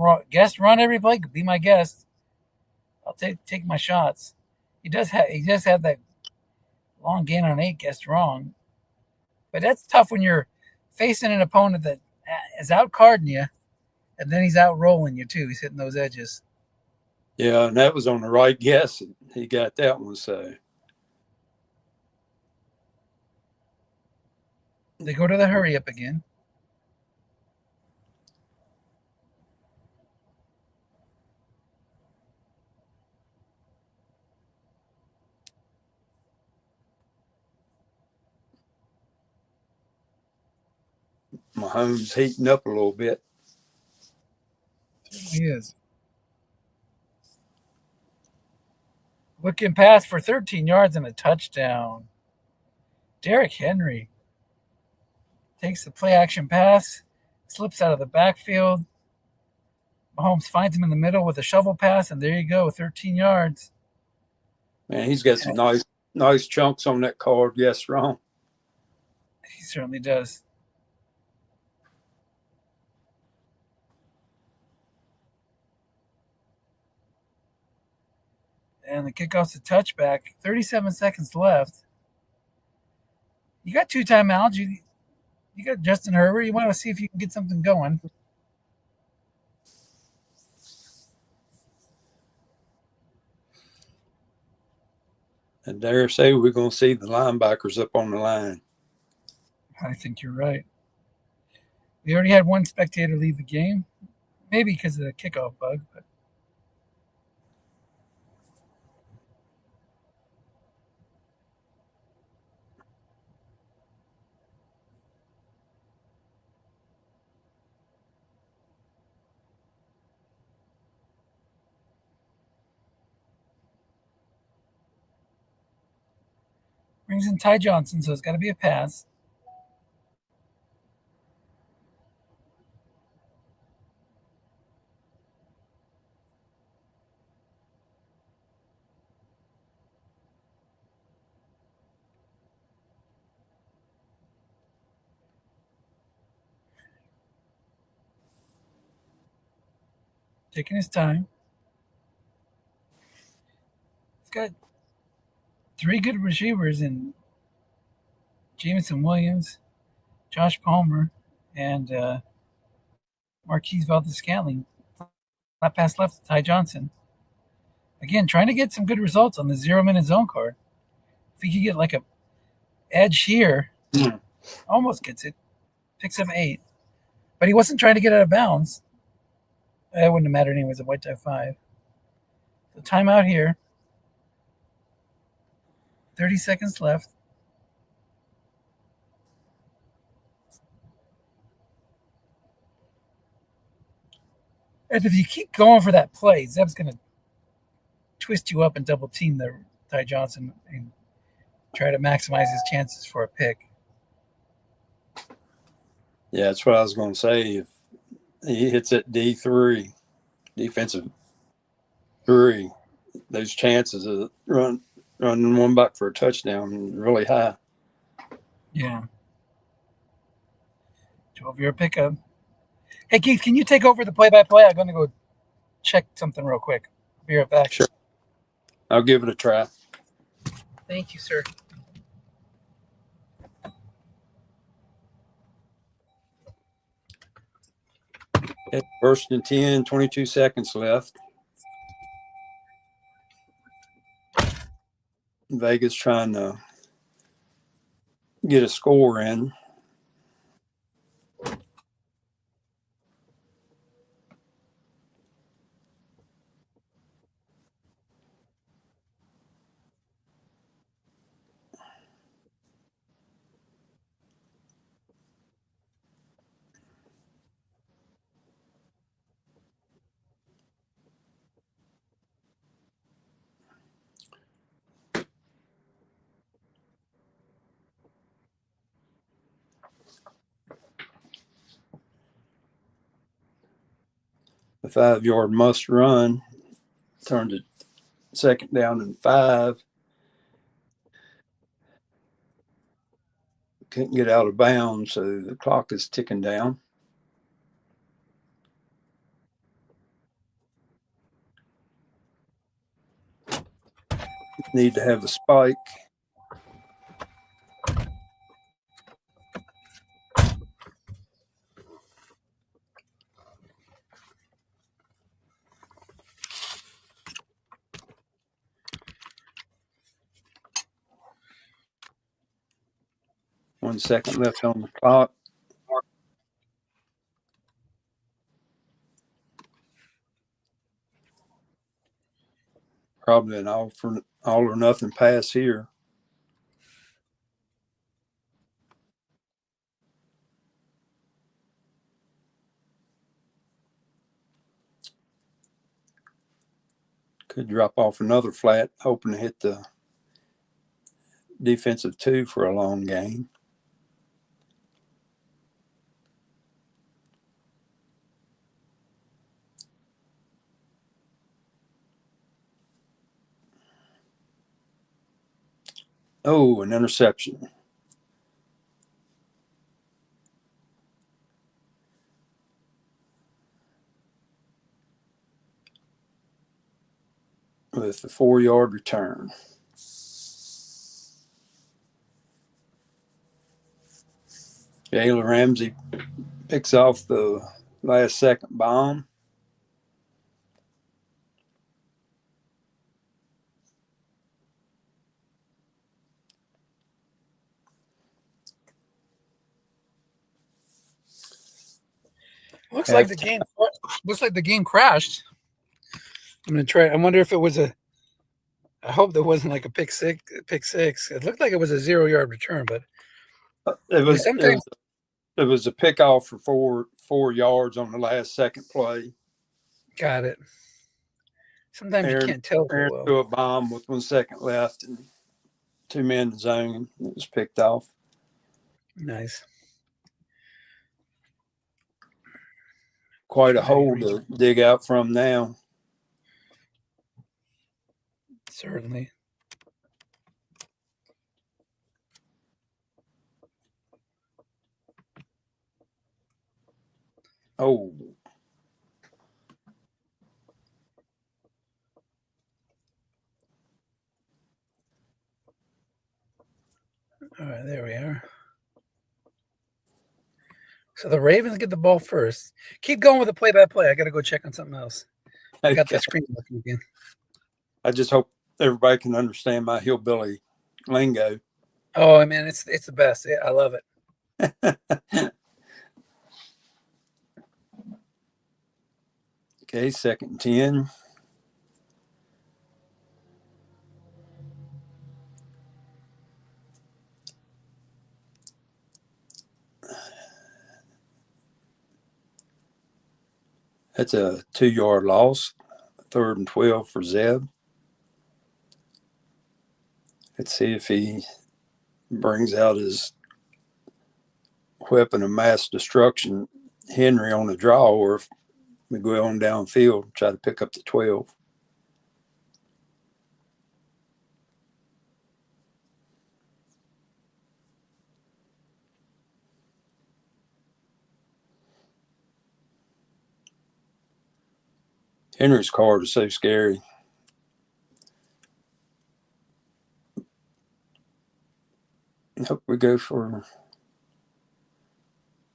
run every play. Be my guest. I'll take my shots. He does have that long gain on 8, guessed wrong. But that's tough when you're facing an opponent that is out carding you, and then he's out rolling you too. He's hitting those edges.
Yeah, and that was on the right guess. He got that one. So
they go to the hurry up again.
Mahomes heating up a little bit.
He is. Looking pass for 13 yards and a touchdown. Derrick Henry takes the play action pass, slips out of the backfield. Mahomes finds him in the middle with a shovel pass, and there you go, 13 yards.
Man, he's got some nice chunks on that card. Yes, wrong.
He certainly does. And the kickoff's a touchback. 37 seconds left. You got 2 timeouts. You got Justin Herbert. You want to see if you can get something going.
I dare say we're going to see the linebackers up on the line.
I think you're right. We already had one spectator leave the game, maybe because of the kickoff bug, but brings in Ty Johnson, so it's got to be a pass. Taking his time. He's got 3 good receivers in Jameson Williams, Josh Palmer, and Marquise Valdez-Scantling. Flat pass left to Ty Johnson. Again, trying to get some good results on the 0-minute zone card. If he could get like a edge here, almost gets it. Picks up 8. But he wasn't trying to get out of bounds. That wouldn't have mattered anyways. A white tie 5. So timeout here. 30 seconds left. And if you keep going for that play, Zeb's going to twist you up and double team the Ty Johnson and try to maximize his chances for a pick.
Yeah, that's what I was going to say. If he hits at D3, defensive 3, those chances of running one back for a touchdown really high.
Yeah. 12-yard pickup. Hey, Keith, can you take over the play-by-play? I'm going to go check something real quick. I'll be right back.
Sure. I'll give it a try.
Thank you, sir.
At 1st and 10, 22 seconds left. Vegas trying to get a score in. The 5-yard must run turned it 2nd down and 5. Couldn't get out of bounds, so the clock is ticking down. Need to have a spike. One second left on the clock. Probably an all or nothing pass here. Could drop off another flat, hoping to hit the defensive 2 for a long gain. Oh, an interception. With the 4-yard return. Jalen Ramsey picks off the last second bomb.
Looks like the game crashed. I'm gonna try. I wonder if it was I hope there wasn't like a pick six. It looked like it was a 0-yard return, but
it was a pick off for 4 yards on the last second play.
Got it. Sometimes you can't tell.
Aaron threw a bomb with 1 second left and 2 men in the zone. It was picked off.
Nice.
Quite a hole to dig out from now.
Certainly.
Oh.
All right, there we are. So the Ravens get the ball first. Keep going with the play-by-play. I got to go check on something else. I got the screen looking again.
I just hope everybody can understand my hillbilly lingo.
Oh man, it's the best. Yeah, I love it.
Okay, 2nd and 10. That's a 2-yard loss. 3rd and 12 for Zeb. Let's see if he brings out his weapon of mass destruction, Henry, on the draw, or if we go on downfield, try to pick up the 12. Henry's card is so scary. I hope we go for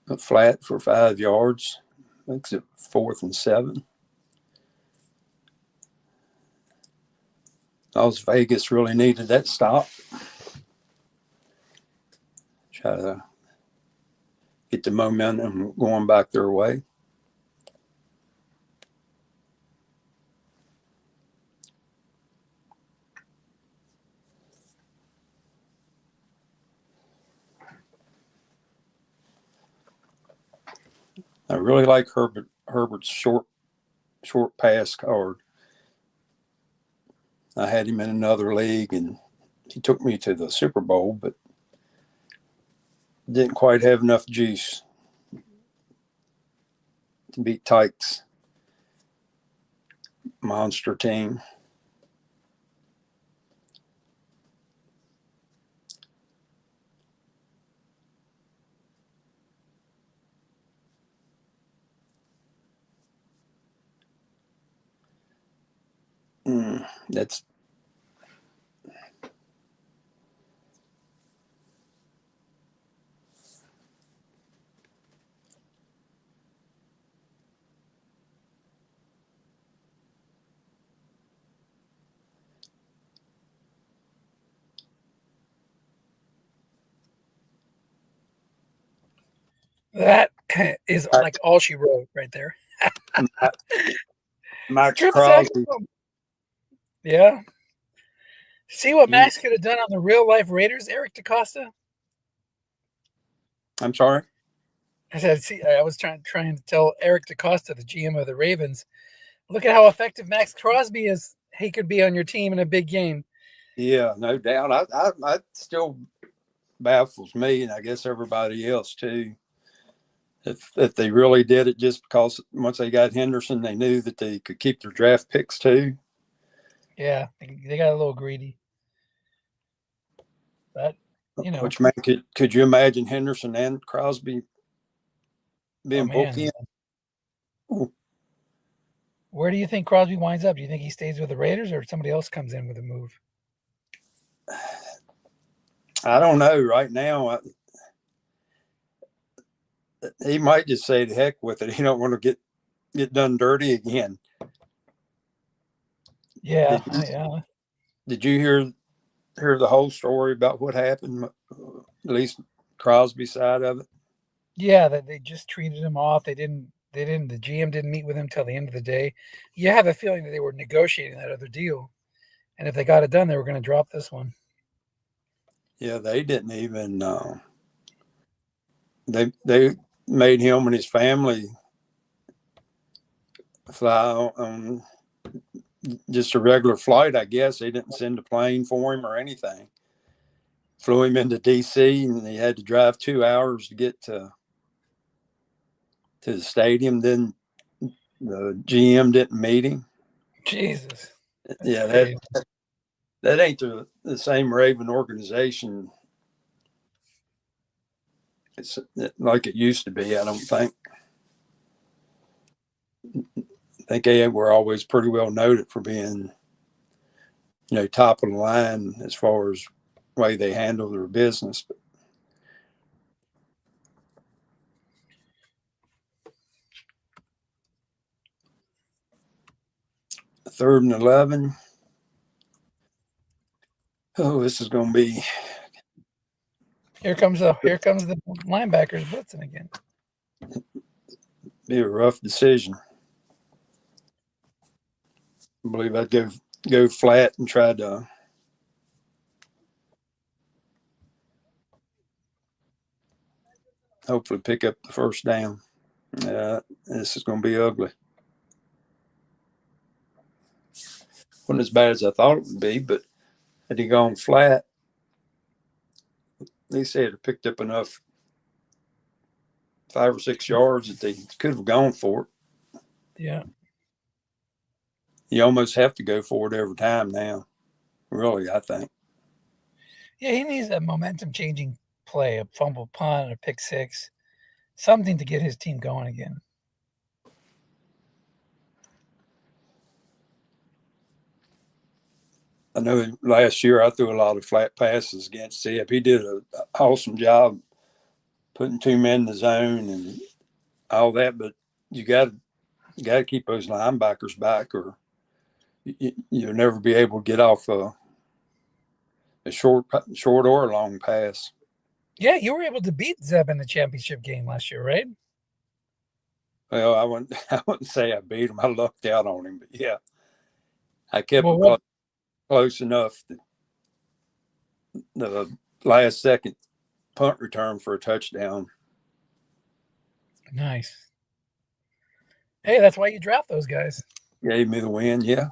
a flat for 5 yards. Makes it 4th and 7. Las Vegas really needed that stop. Try to get the momentum going back their way. I really like Herbert's short pass card. I had him in another league, and he took me to the Super Bowl, but didn't quite have enough juice to beat Tyke's monster team. That's
That is like all she wrote right there.
Max
Strip
Crosby.
sack. Yeah. See what Max could have done on the real life Raiders, Eric DaCosta?
I'm sorry?
I said, see, I was trying to tell Eric DaCosta, the GM of the Ravens, look at how effective Max Crosby is. He could be on your team in a big game.
Yeah, no doubt. I still baffles me, and I guess everybody else too. If they really did it just because once they got Henderson, they knew that they could keep their draft picks too.
Yeah, they got a little greedy. But, you know.
Which man, could you imagine Henderson and Crosby being bookend?
Where do you think Crosby winds up? Do you think he stays with the Raiders or somebody else comes in with a move?
I don't know. Right now, he might just say the heck with it. He don't want to get done dirty again.
Yeah,
Did you hear the whole story about what happened? At least Crosby's side of it.
Yeah, that they just treated him off. The GM didn't meet with him till the end of the day. You have a feeling that they were negotiating that other deal. And if they got it done, they were going to drop this one.
Yeah, they didn't even they made him and his family fly on just a regular flight, I guess. They didn't send a plane for him or anything. Flew him into DC, and he had to drive 2 hours to get to the stadium. Then the GM didn't meet him.
Jesus.
Yeah, that ain't the same Raven organization. It's like it used to be, I don't think. I think they were always pretty well noted for being, top of the line as far as the way they handle their business. 3rd and 11. Oh, this is going to be.
Here comes the linebackers blitzing again.
Be a rough decision. I believe I'd go flat and try to hopefully pick up the first down. This is going to be ugly. Wasn't as bad as I thought it would be, but had he gone flat, at least they had picked up enough 5 or 6 yards that they could have gone for it.
Yeah.
You almost have to go for it every time now, really, I think.
Yeah, he needs a momentum-changing play, a fumble punt, a pick six, something to get his team going again.
I know last year I threw a lot of flat passes against Zeb. He did an awesome job putting 2 men in the zone and all that, but you got to keep those linebackers back, or you'll never be able to get off a short or long pass.
Yeah, you were able to beat Zeb in the championship game last year, right?
Well, I wouldn't say I beat him. I lucked out on him, but yeah, I kept close enough that the last second punt return for a touchdown.
Nice. Hey, that's why you draft those guys.
Gave me the win, yeah.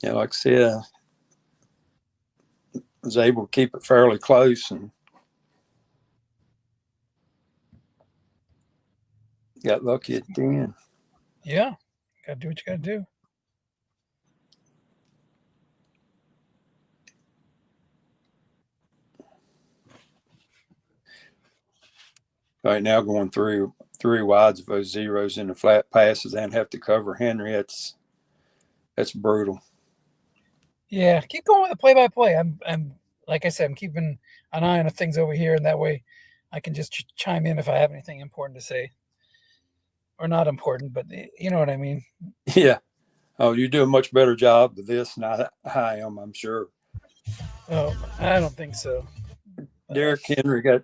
Yeah, like I said, I was able to keep it fairly close and got lucky at the end.
Yeah, got to do what you got to do.
Right now, going through 3 wides of those zeros in the flat passes and have to cover Henry, that's brutal.
Yeah, keep going with the play-by-play. I'm like I said, I'm keeping an eye on things over here, and that way I can just chime in if I have anything important to say. Or not important, but you know what I mean.
Yeah. Oh, you do a much better job of this than I am, I'm sure.
Oh, I don't think so.
Derrick Henry got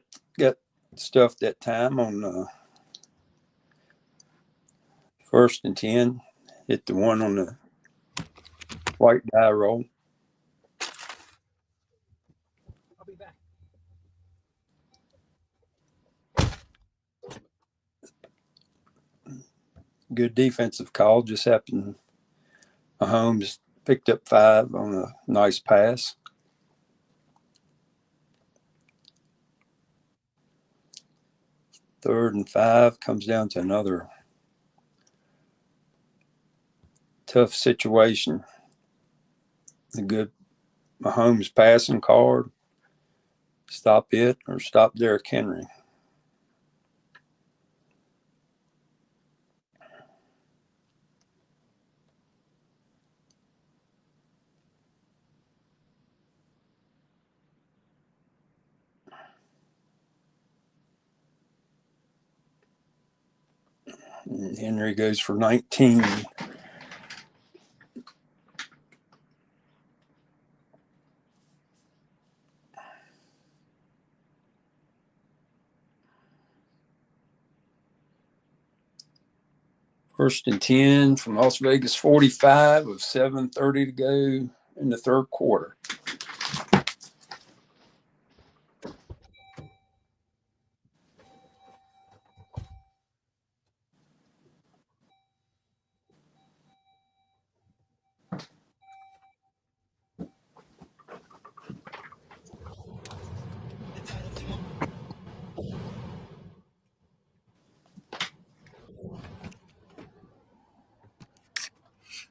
stuffed that time on 1st and 10. Hit the one on the white die roll.
I'll be back.
Good defensive call. Just happened. Mahomes picked up 5 on a nice pass. Third and 5 comes down to another tough situation. The good Mahomes passing card. Stop it or stop Derrick Henry. And Henry goes for 19. First and 10 from Las Vegas 45 with 7:30 to go in the 3rd quarter.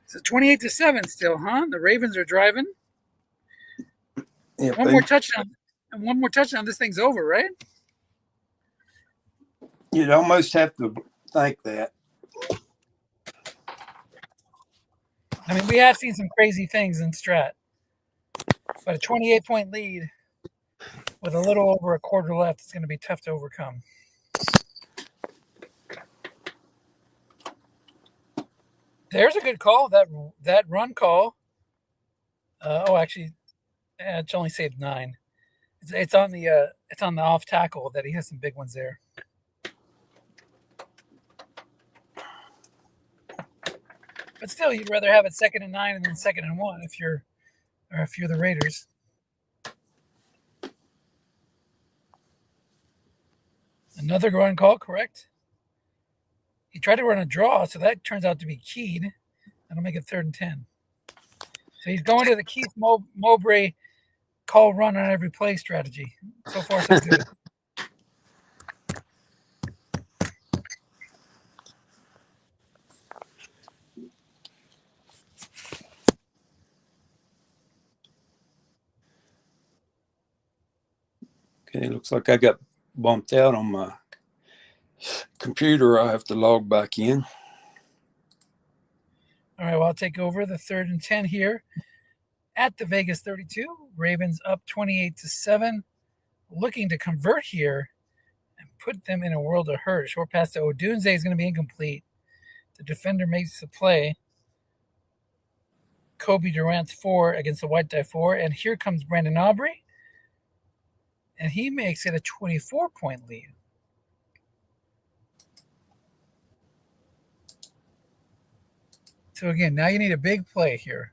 So 28-7 still, huh? The Ravens are driving.
Yep,
One more touchdown. And one more touchdown, this thing's over, right?
You'd almost have to think that.
I mean, we have seen some crazy things in Strat. But a 28-point lead with a little over a quarter left is going to be tough to overcome. There's a good call. That run call. Actually, it's only saved 9. It's on the off tackle that he has some big ones there. But still, you'd rather have it 2nd and 9 and then 2nd and 1 if you're the Raiders. Another run call, correct? He tried to run a draw, so that turns out to be keyed. That'll make it 3rd and 10. So he's going to the Keith Mowbray call run on every play strategy. So far, so good.
Okay, looks like I got bumped out on my computer. I have to log back in.
All right, well, I'll take over the 3rd and 10 here at the Vegas 32. Ravens up 28-7, looking to convert here and put them in a world of hurt. Short pass to Odunze is going to be incomplete. The defender makes the play. Kobe Durant's 4 against the White Die 4, and here comes Brandon Aubrey, and he makes it a 24-point lead. So again, now you need a big play here.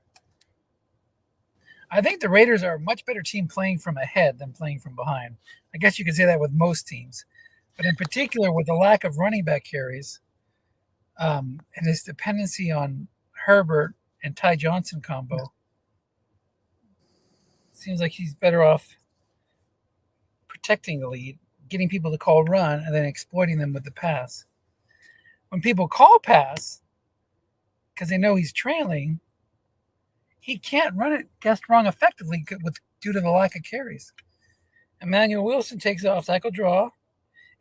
I think the Raiders are a much better team playing from ahead than playing from behind. I guess you could say that with most teams. But in particular, with the lack of running back carries and his dependency on Herbert and Ty Johnson combo, seems like he's better off protecting the lead, getting people to call run, and then exploiting them with the pass. When people call pass, because they know he's trailing, he can't run it guessed wrong effectively due to the lack of carries. Emmanuel Wilson takes the off-tackle draw,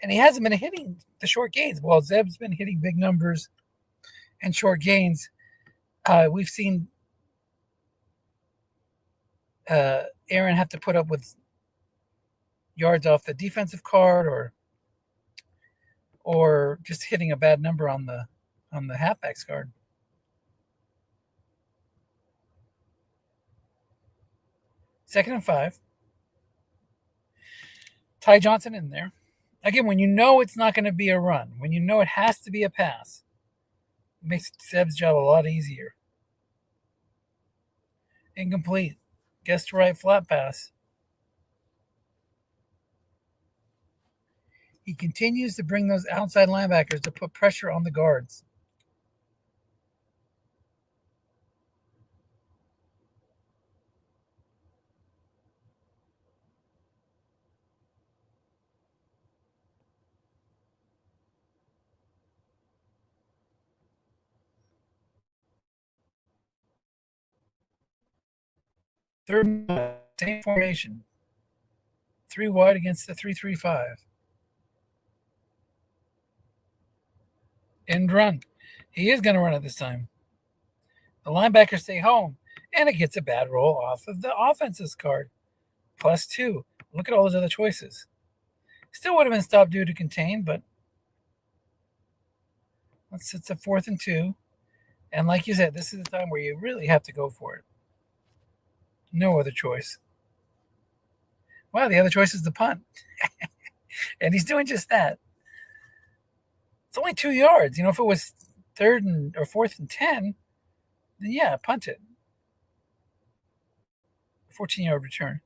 and he hasn't been hitting the short gains. Well, Zeb's been hitting big numbers and short gains. We've seen Aaron have to put up with yards off the defensive card or just hitting a bad number on the halfback's card. Second and 5. Ty Johnson in there. Again, when you know it's not going to be a run, when you know it has to be a pass, it makes Seb's job a lot easier. Incomplete. Guessed right flat pass. He continues to bring those outside linebackers to put pressure on the guards. Third, same formation. 3 wide against the 3-3-5. End run. He is going to run it this time. The linebackers stay home, and it gets a bad roll off of the offense's card. +2. Look at all those other choices. Still would have been stopped due to contain, but it's a 4th and 2. And like you said, this is the time where you really have to go for it. No other choice. Wow, the other choice is the punt. And he's doing just that. It's only 2 yards. If it was 3rd or 4th and 10, then yeah, punt it. 14-yard return.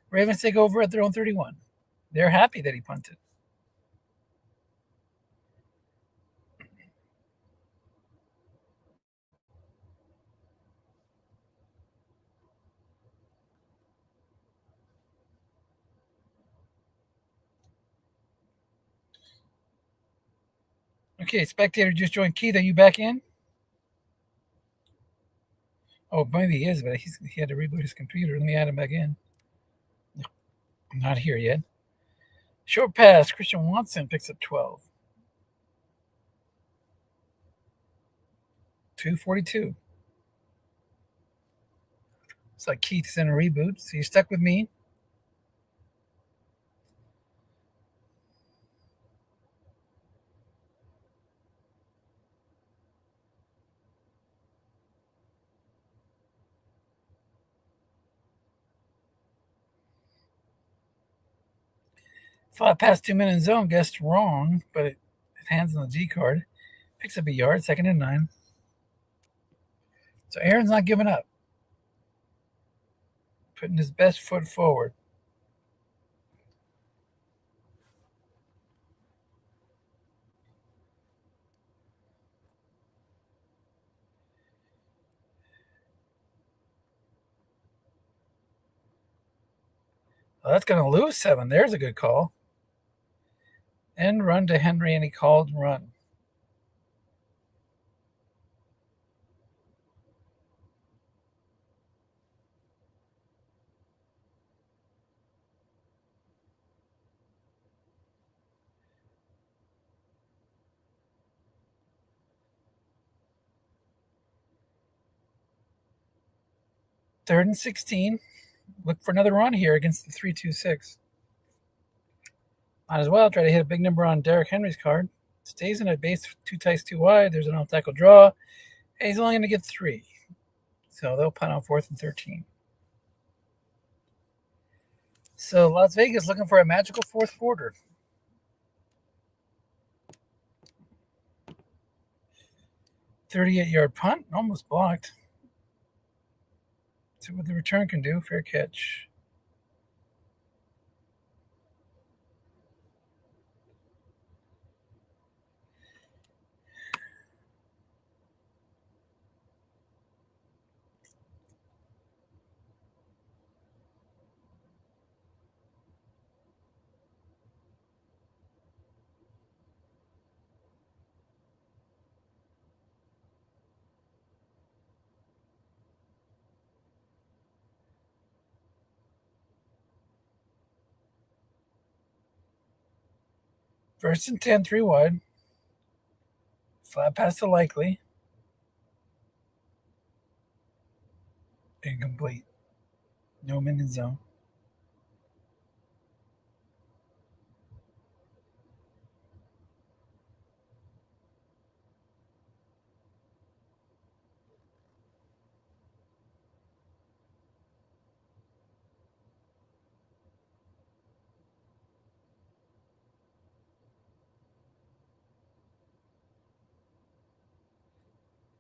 Ravens take over at their own 31. They're happy that he punted. Okay, spectator just joined. Keith, are you back in? Oh, maybe he is, but he had to reboot his computer. Let me add him back in. Not here yet. Short pass. Christian Watson picks up 12. 2:42. It's like Keith's in a reboot, so you're stuck with me. Flat past 2 minute zone, guessed wrong, but it hands on the G card. Picks up a yard, 2nd and 9. So Aaron's not giving up. Putting his best foot forward. Well, that's going to lose 7. There's a good call. End run to Henry, and he called run. Third and 16. Look for another run here against the 3-2-6. Might as well try to hit a big number on Derrick Henry's card. Stays in a base, 2 tights, 2 wide. There's an off-tackle draw. And he's only going to get 3. So they'll punt on 4th and 13. So Las Vegas looking for a magical 4th quarter. 38-yard punt, almost blocked. See what the return can do. Fair catch. First and 10, 3 wide. Flat pass to Likely. Incomplete. No min in zone.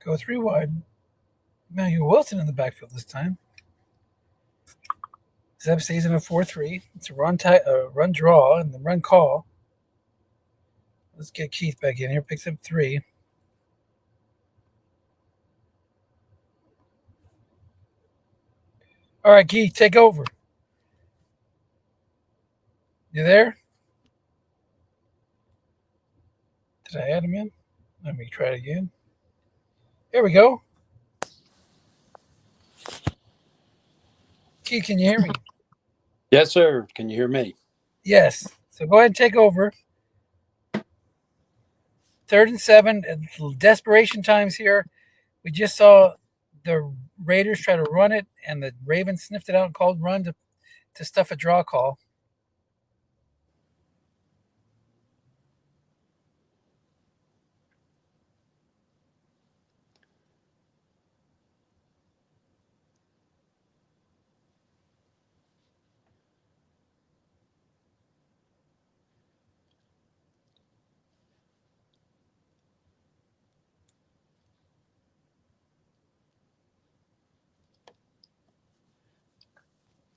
Go 3 wide. Emmanuel Wilson in the backfield this time. Zeb stays in a 4-3. It's a run draw and the run call. Let's get Keith back in here. Picks up 3. All right, Keith, take over. You there? Did I add him in? Let me try it again. There we go. Keith, can you hear me?
Yes, sir. Can you hear me?
Yes. So go ahead and take over. 3rd and 7. Desperation times here. We just saw the Raiders try to run it, and the Ravens sniffed it out and called run to stuff a draw call.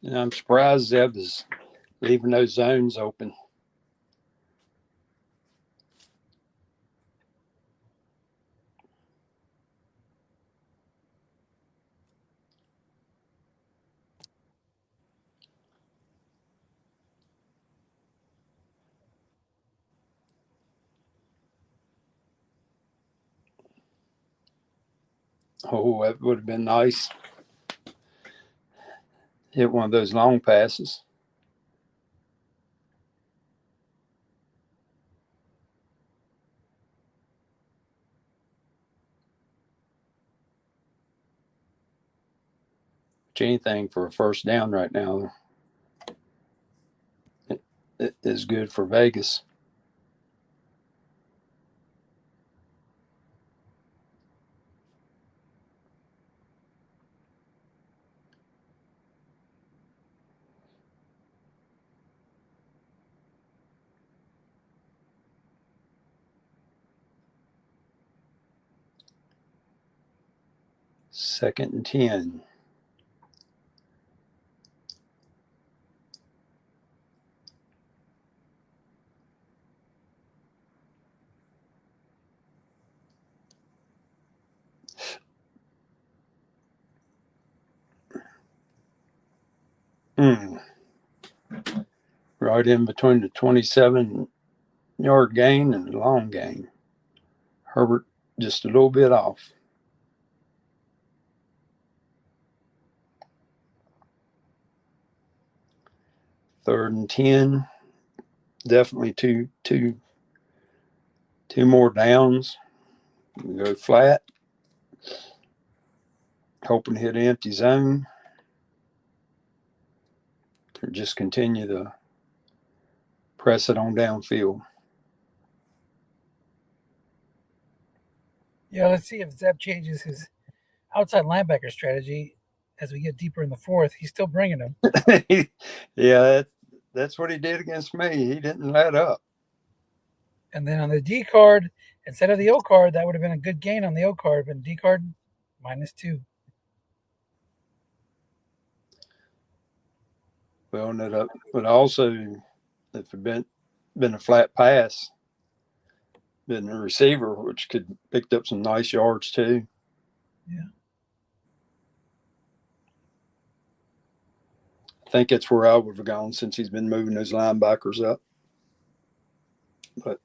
And I'm surprised Zeb is leaving those zones open. Oh, that would have been nice. Hit one of those long passes. Anything for a first down right now it is good for Vegas. 2nd and 10. Right in between the 27-yard gain and the long gain. Herbert just a little bit off. Third and 10. Definitely two more downs. We go flat. Hoping to hit an empty zone. Or just continue to press it on downfield.
Yeah, let's see if Zeb changes his outside linebacker strategy as we get deeper in the fourth. He's still bringing them.
Yeah, that's what he did against me. He didn't let up.
And then on the D card, instead of the O card, that would have been a good gain on the O card, but D card, -2.
Well, but also, if it had been a flat pass, been a receiver, which could picked up some nice yards too.
Yeah.
I think that's where I would have gone since he's been moving those linebackers up. But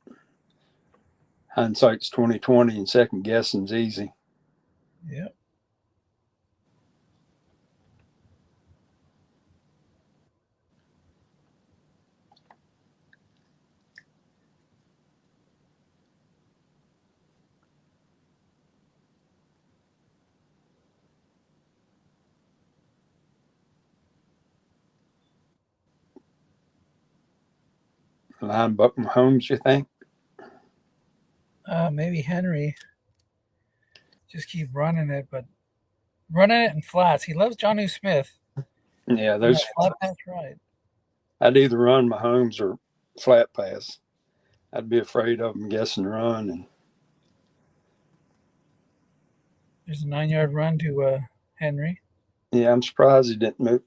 hindsight's 20/20, and second guessing's easy.
Yeah.
Linebacker Mahomes, you think?
Maybe Henry. Just keep running it, but running it in flats. He loves Jonnu Smith.
Yeah, those
flat pass right.
I'd either run Mahomes or flat pass. I'd be afraid of him guessing run. And
there's a 9-yard run to Henry.
Yeah, I'm surprised he didn't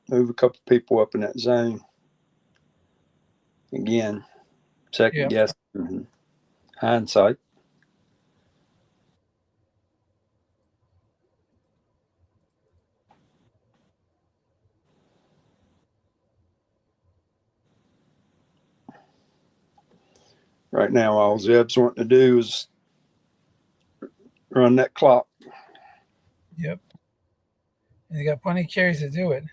move a couple people up in that zone. Again, second guessing and hindsight. Right now, all Zeb's wanting to do is run that clock.
Yep. And they got plenty of carries to do it.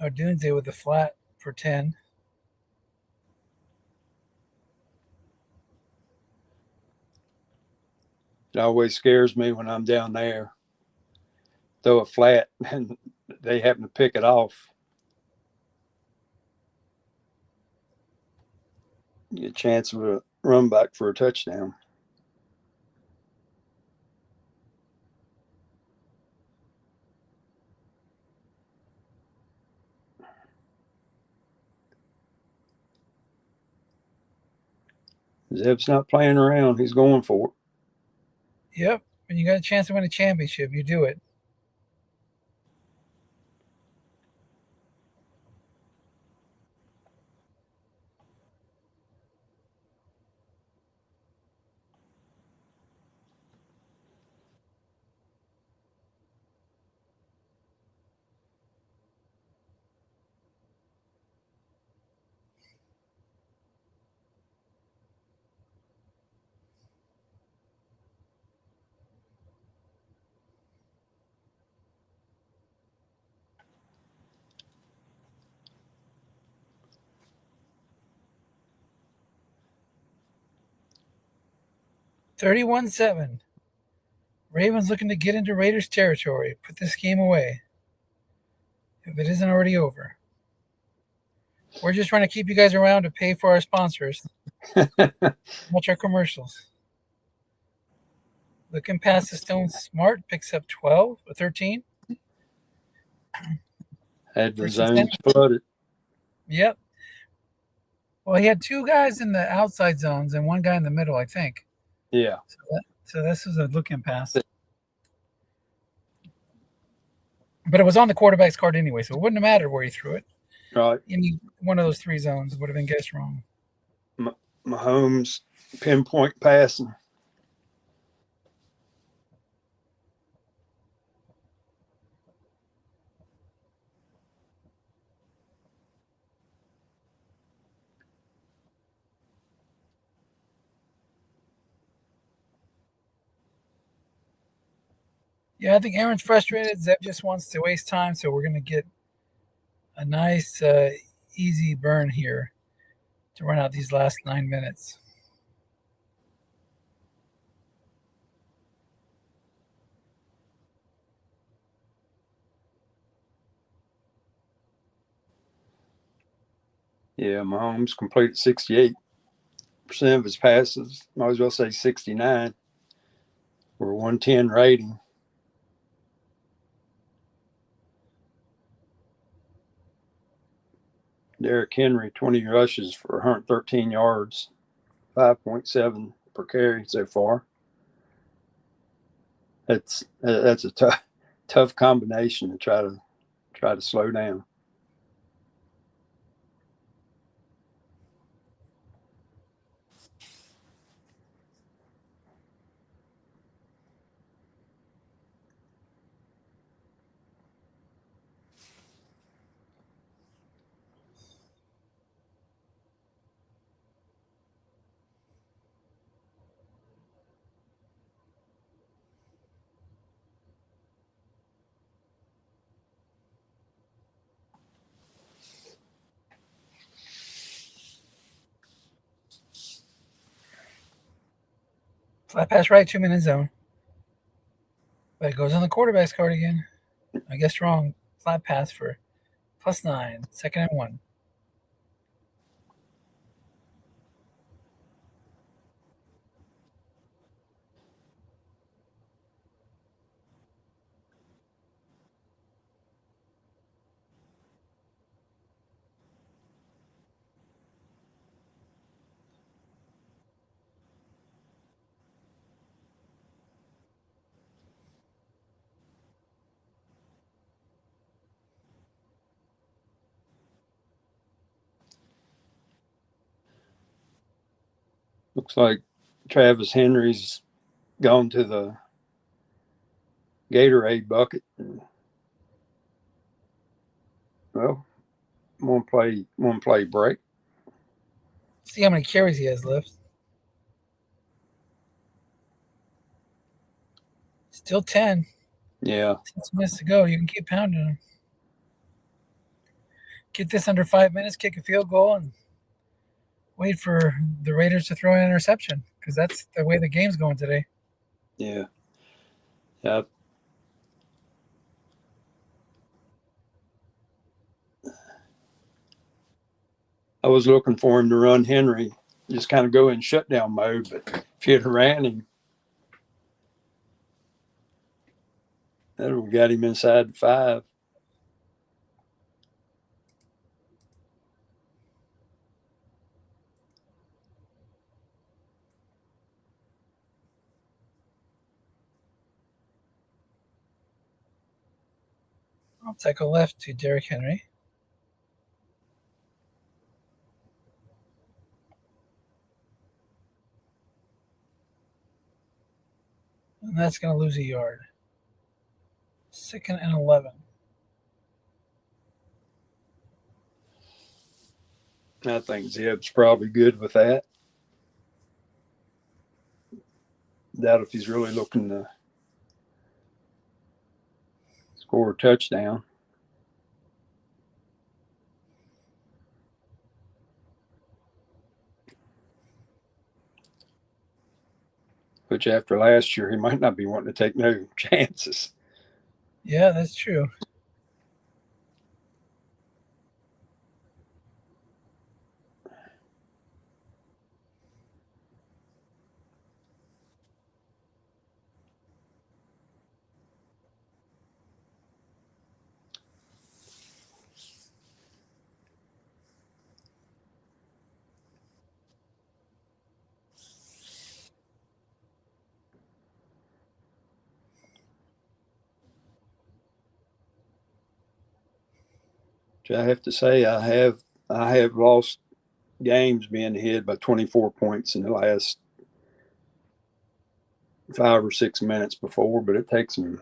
Odunze with the flat for 10.
It always scares me when I'm down there. Throw a flat and they happen to pick it off. You get a chance of a run back for a touchdown. Zeb's not playing around. He's going for it.
Yep. When you got a chance to win a championship, you do it. $31-7. Ravens looking to get into Raiders territory. Put this game away. If it isn't already over. We're just trying to keep you guys around to pay for our sponsors. Watch our commercials. Looking past the stone, Smart picks up 12 or 13.
Had the zones flooded.
Yep. Well, he had two guys in the outside zones and one guy in the middle, I think.
Yeah.
So So this was a look-in pass. But it was on the quarterback's card anyway, so it wouldn't have mattered where he threw it.
Right.
Any one of those three zones would have been guessed wrong.
Mahomes pinpoint passing.
Yeah, I think Aaron's frustrated. Zeb just wants to waste time, so we're going to get a nice, easy burn here to run out these last 9 minutes.
Yeah, Mahomes completed 68% of his passes. Might as well say 69 for a 110 rating. Derrick Henry, 20 rushes for 113 yards, 5.7 per carry so far. That's a tough combination to try to slow down.
Flat pass right, 2 minute zone. But it goes on the quarterback's card again. I guess wrong. Flat pass for +9, 2nd and 1.
Looks like Travis Henry's gone to the Gatorade bucket. Well, one play break.
See how many carries he has left. Still 10.
Yeah.
6 minutes to go. You can keep pounding him. Get this under 5 minutes, kick a field goal, and wait for the Raiders to throw an interception because that's the way the game's going today.
Yeah. Yeah. I was looking for him to run Henry, just kind of go in shutdown mode. But if you had ran him, that would have got him inside the 5.
I'll take a left to Derrick Henry. And that's going to lose a yard. 2nd and 11.
I think Zeb's probably good with that. Doubt if he's really looking to score a touchdown. Which after last year, he might not be wanting to take no chances.
Yeah, that's true.
I have to say I have lost games being ahead by 24 points in the last 5 or 6 minutes before, but it takes some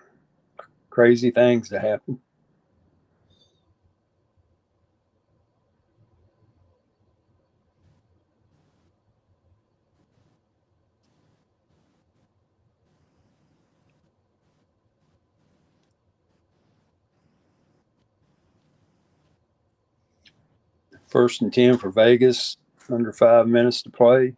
crazy things to happen. First and 10 for Vegas, under 5 minutes to play.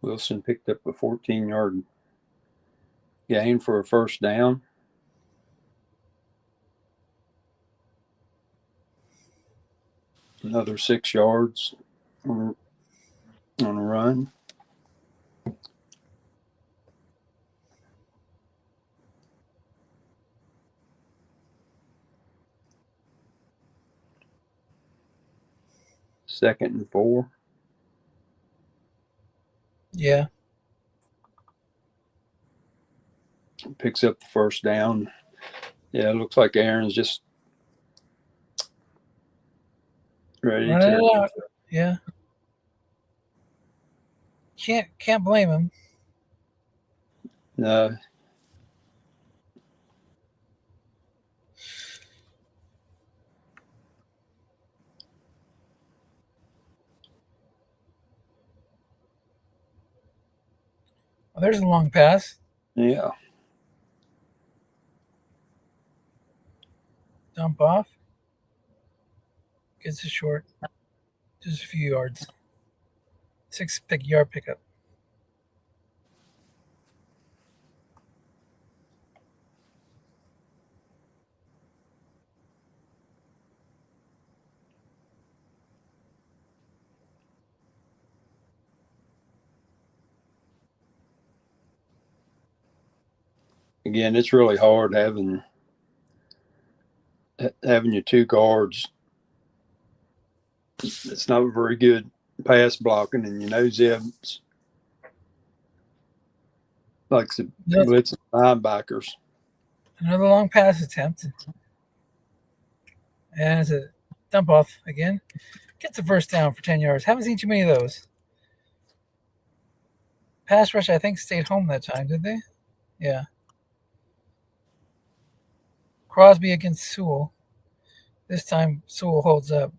Wilson picked up a 14-yard gain for a first down. Another 6 yards on a run. Second and 4.
Yeah.
Picks up the first down. Yeah, it looks like Aaron's just ready
Running
to.
it out. Yeah. Can't blame him.
Uh,
Oh, there's a long pass.
yeah,
Dump off. Gets it short. Just a few yards. 6 yard pickup.
again, it's really hard having your two guards. It's not very good pass blocking, and Zeb's likes to blitz linebackers.
Another long pass attempt. And it's a dump off again. Gets a first down for 10 yards. Haven't seen too many of those. Pass rush, I think, stayed home that time, did they? Yeah. Crosby against Sewell. This time, Sewell holds up.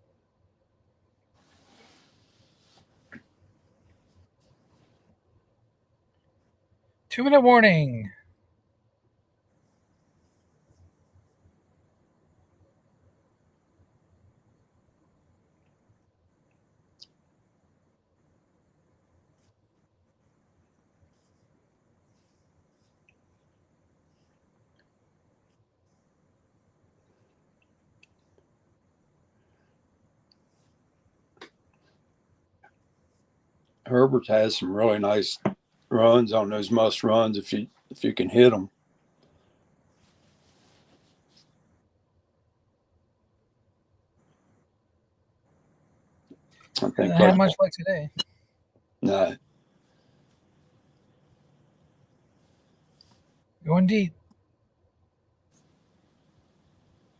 Two-minute warning.
Herbert has some really nice runs on those must runs if you can hit them. I think
Hasn't had much luck today.
No.
Going deep.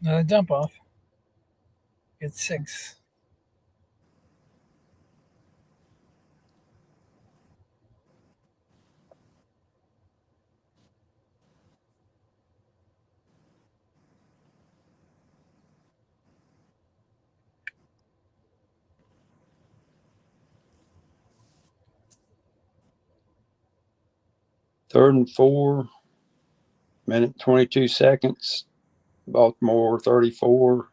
Another dump off. Gets 6.
Third and 4, minute 22 seconds. Baltimore 34,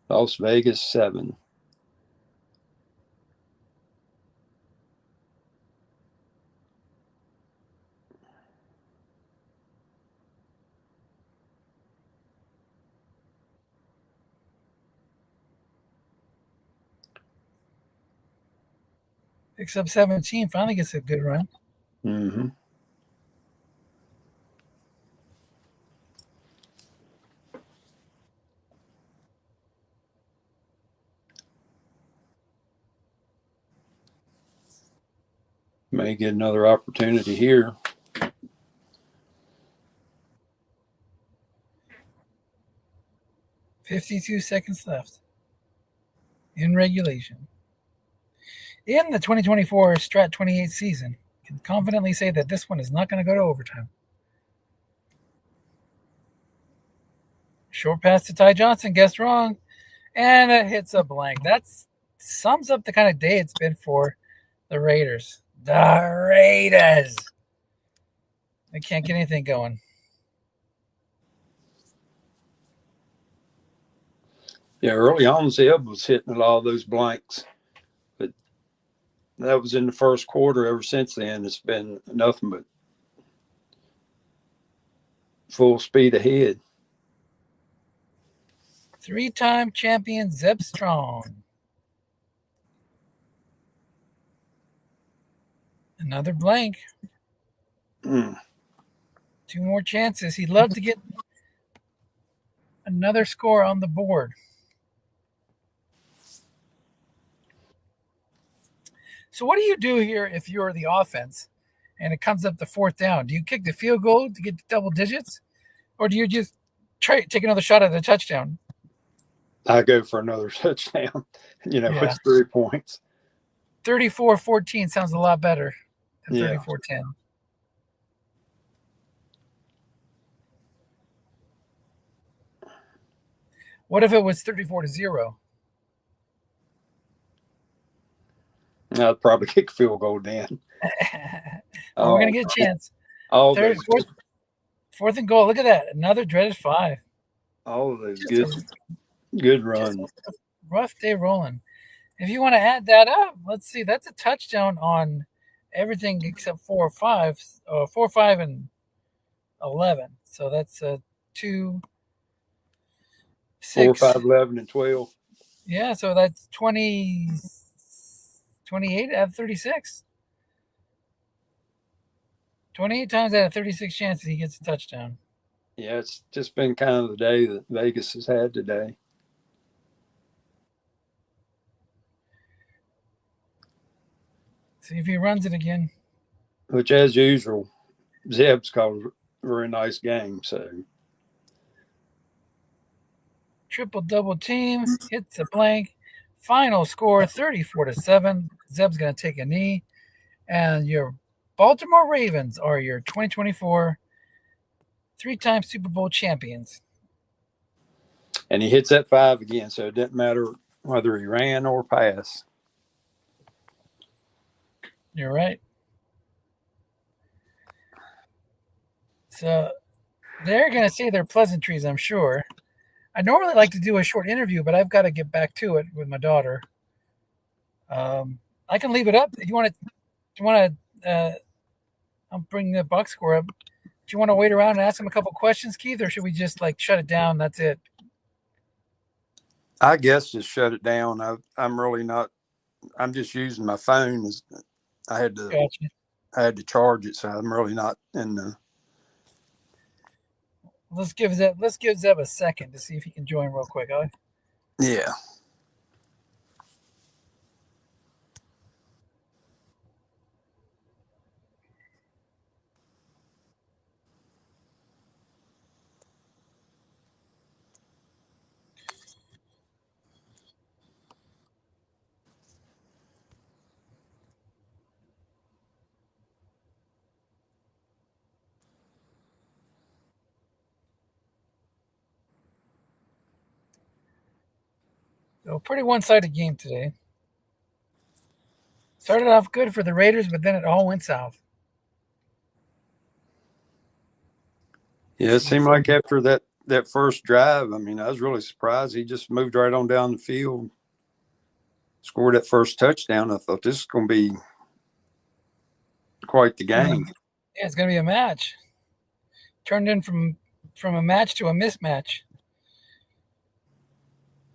Las Vegas 7.
Picks up 17. Finally gets a good run.
Mm-hmm. May get another opportunity here.
$52 seconds left in regulation. In the 2024 Strat 28 season, can confidently say that this one is not going to go to overtime. Short pass to Ty Johnson, guessed wrong, and it hits a blank. That sums up the kind of day it's been for the Raiders. The Raiders. They can't get anything going.
Yeah, early on, Zeb was hitting a lot of those blanks, but that was in the first quarter. Ever since then, it's been nothing but full speed ahead.
3-time champion Zeb Strong. Another blank. 2 more chances. He'd love to get another score on the board. So what do you do here if you're the offense and it comes up to 4th down? Do you kick the field goal to get to double digits? Or do you just take another shot at the touchdown?
I go for another touchdown. It's 3 points.
34-14 sounds a lot better than 34-10. What if it was 34-0?
I'd probably kick a field goal then.
We're going to get a chance.
Fourth
and goal. Look at that. Another dreaded 5.
All of those good runs.
Rough day rolling. If you want to add that up, let's see. That's a touchdown on everything except 4, 5, 4, 5, and 11. So that's 2, 6,
4, 5, 11, and 12.
Yeah, so that's 28 out of 36. 28 times out of 36 chances he gets a touchdown.
Yeah, it's just been kind of the day that Vegas has had today.
See if he runs it again.
Which, as usual, Zeb's called a very nice game. So
triple double team, hits a blank. Final score 34-7. Zeb's going to take a knee. And your Baltimore Ravens are your 2024 3-time Super Bowl champions.
And he hits that 5 again, so it didn't matter whether he ran or passed.
You're right. So they're going to say their pleasantries, I'm sure. I normally like to do a short interview, but I've got to get back to it with my daughter. I can leave it up. If you want to, I'll bring the box score up. Do you want to wait around and ask him a couple questions, Keith, or should we just shut it down? That's it.
I guess just shut it down. I'm really not. I'm just using my phone. I had to charge it, so I'm really not in the.
Let's give Zeb a second to see if he can join real quick. Huh?
Yeah.
So pretty one-sided game today. Started off good for the Raiders, but then it all went south.
Yeah, it seemed like after that first drive, I was really surprised. He just moved right on down the field, scored that first touchdown. I thought this is going to be quite the game.
Yeah, it's going to be a match. Turned in from a match to a mismatch.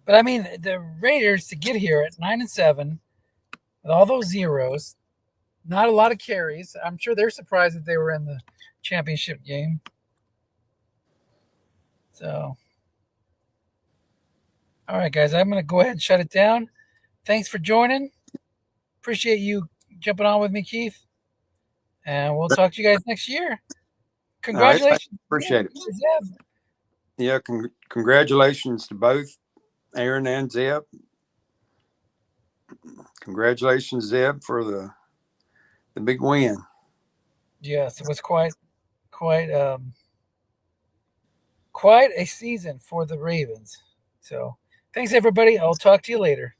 But the Raiders to get here at 9-7, with all those zeros. Not a lot of carries. I'm sure they're surprised that they were in the championship game. So, all right, guys, I'm going to go ahead and shut it down. Thanks for joining. Appreciate you jumping on with me, Keith. And we'll talk to you guys next year. Congratulations.
Right, appreciate it. Yeah, congratulations to both Aaron and Zeb. Congratulations, Zeb, for the big win.
Yes, it was quite a season for the Ravens. So, thanks everybody. I'll talk to you later.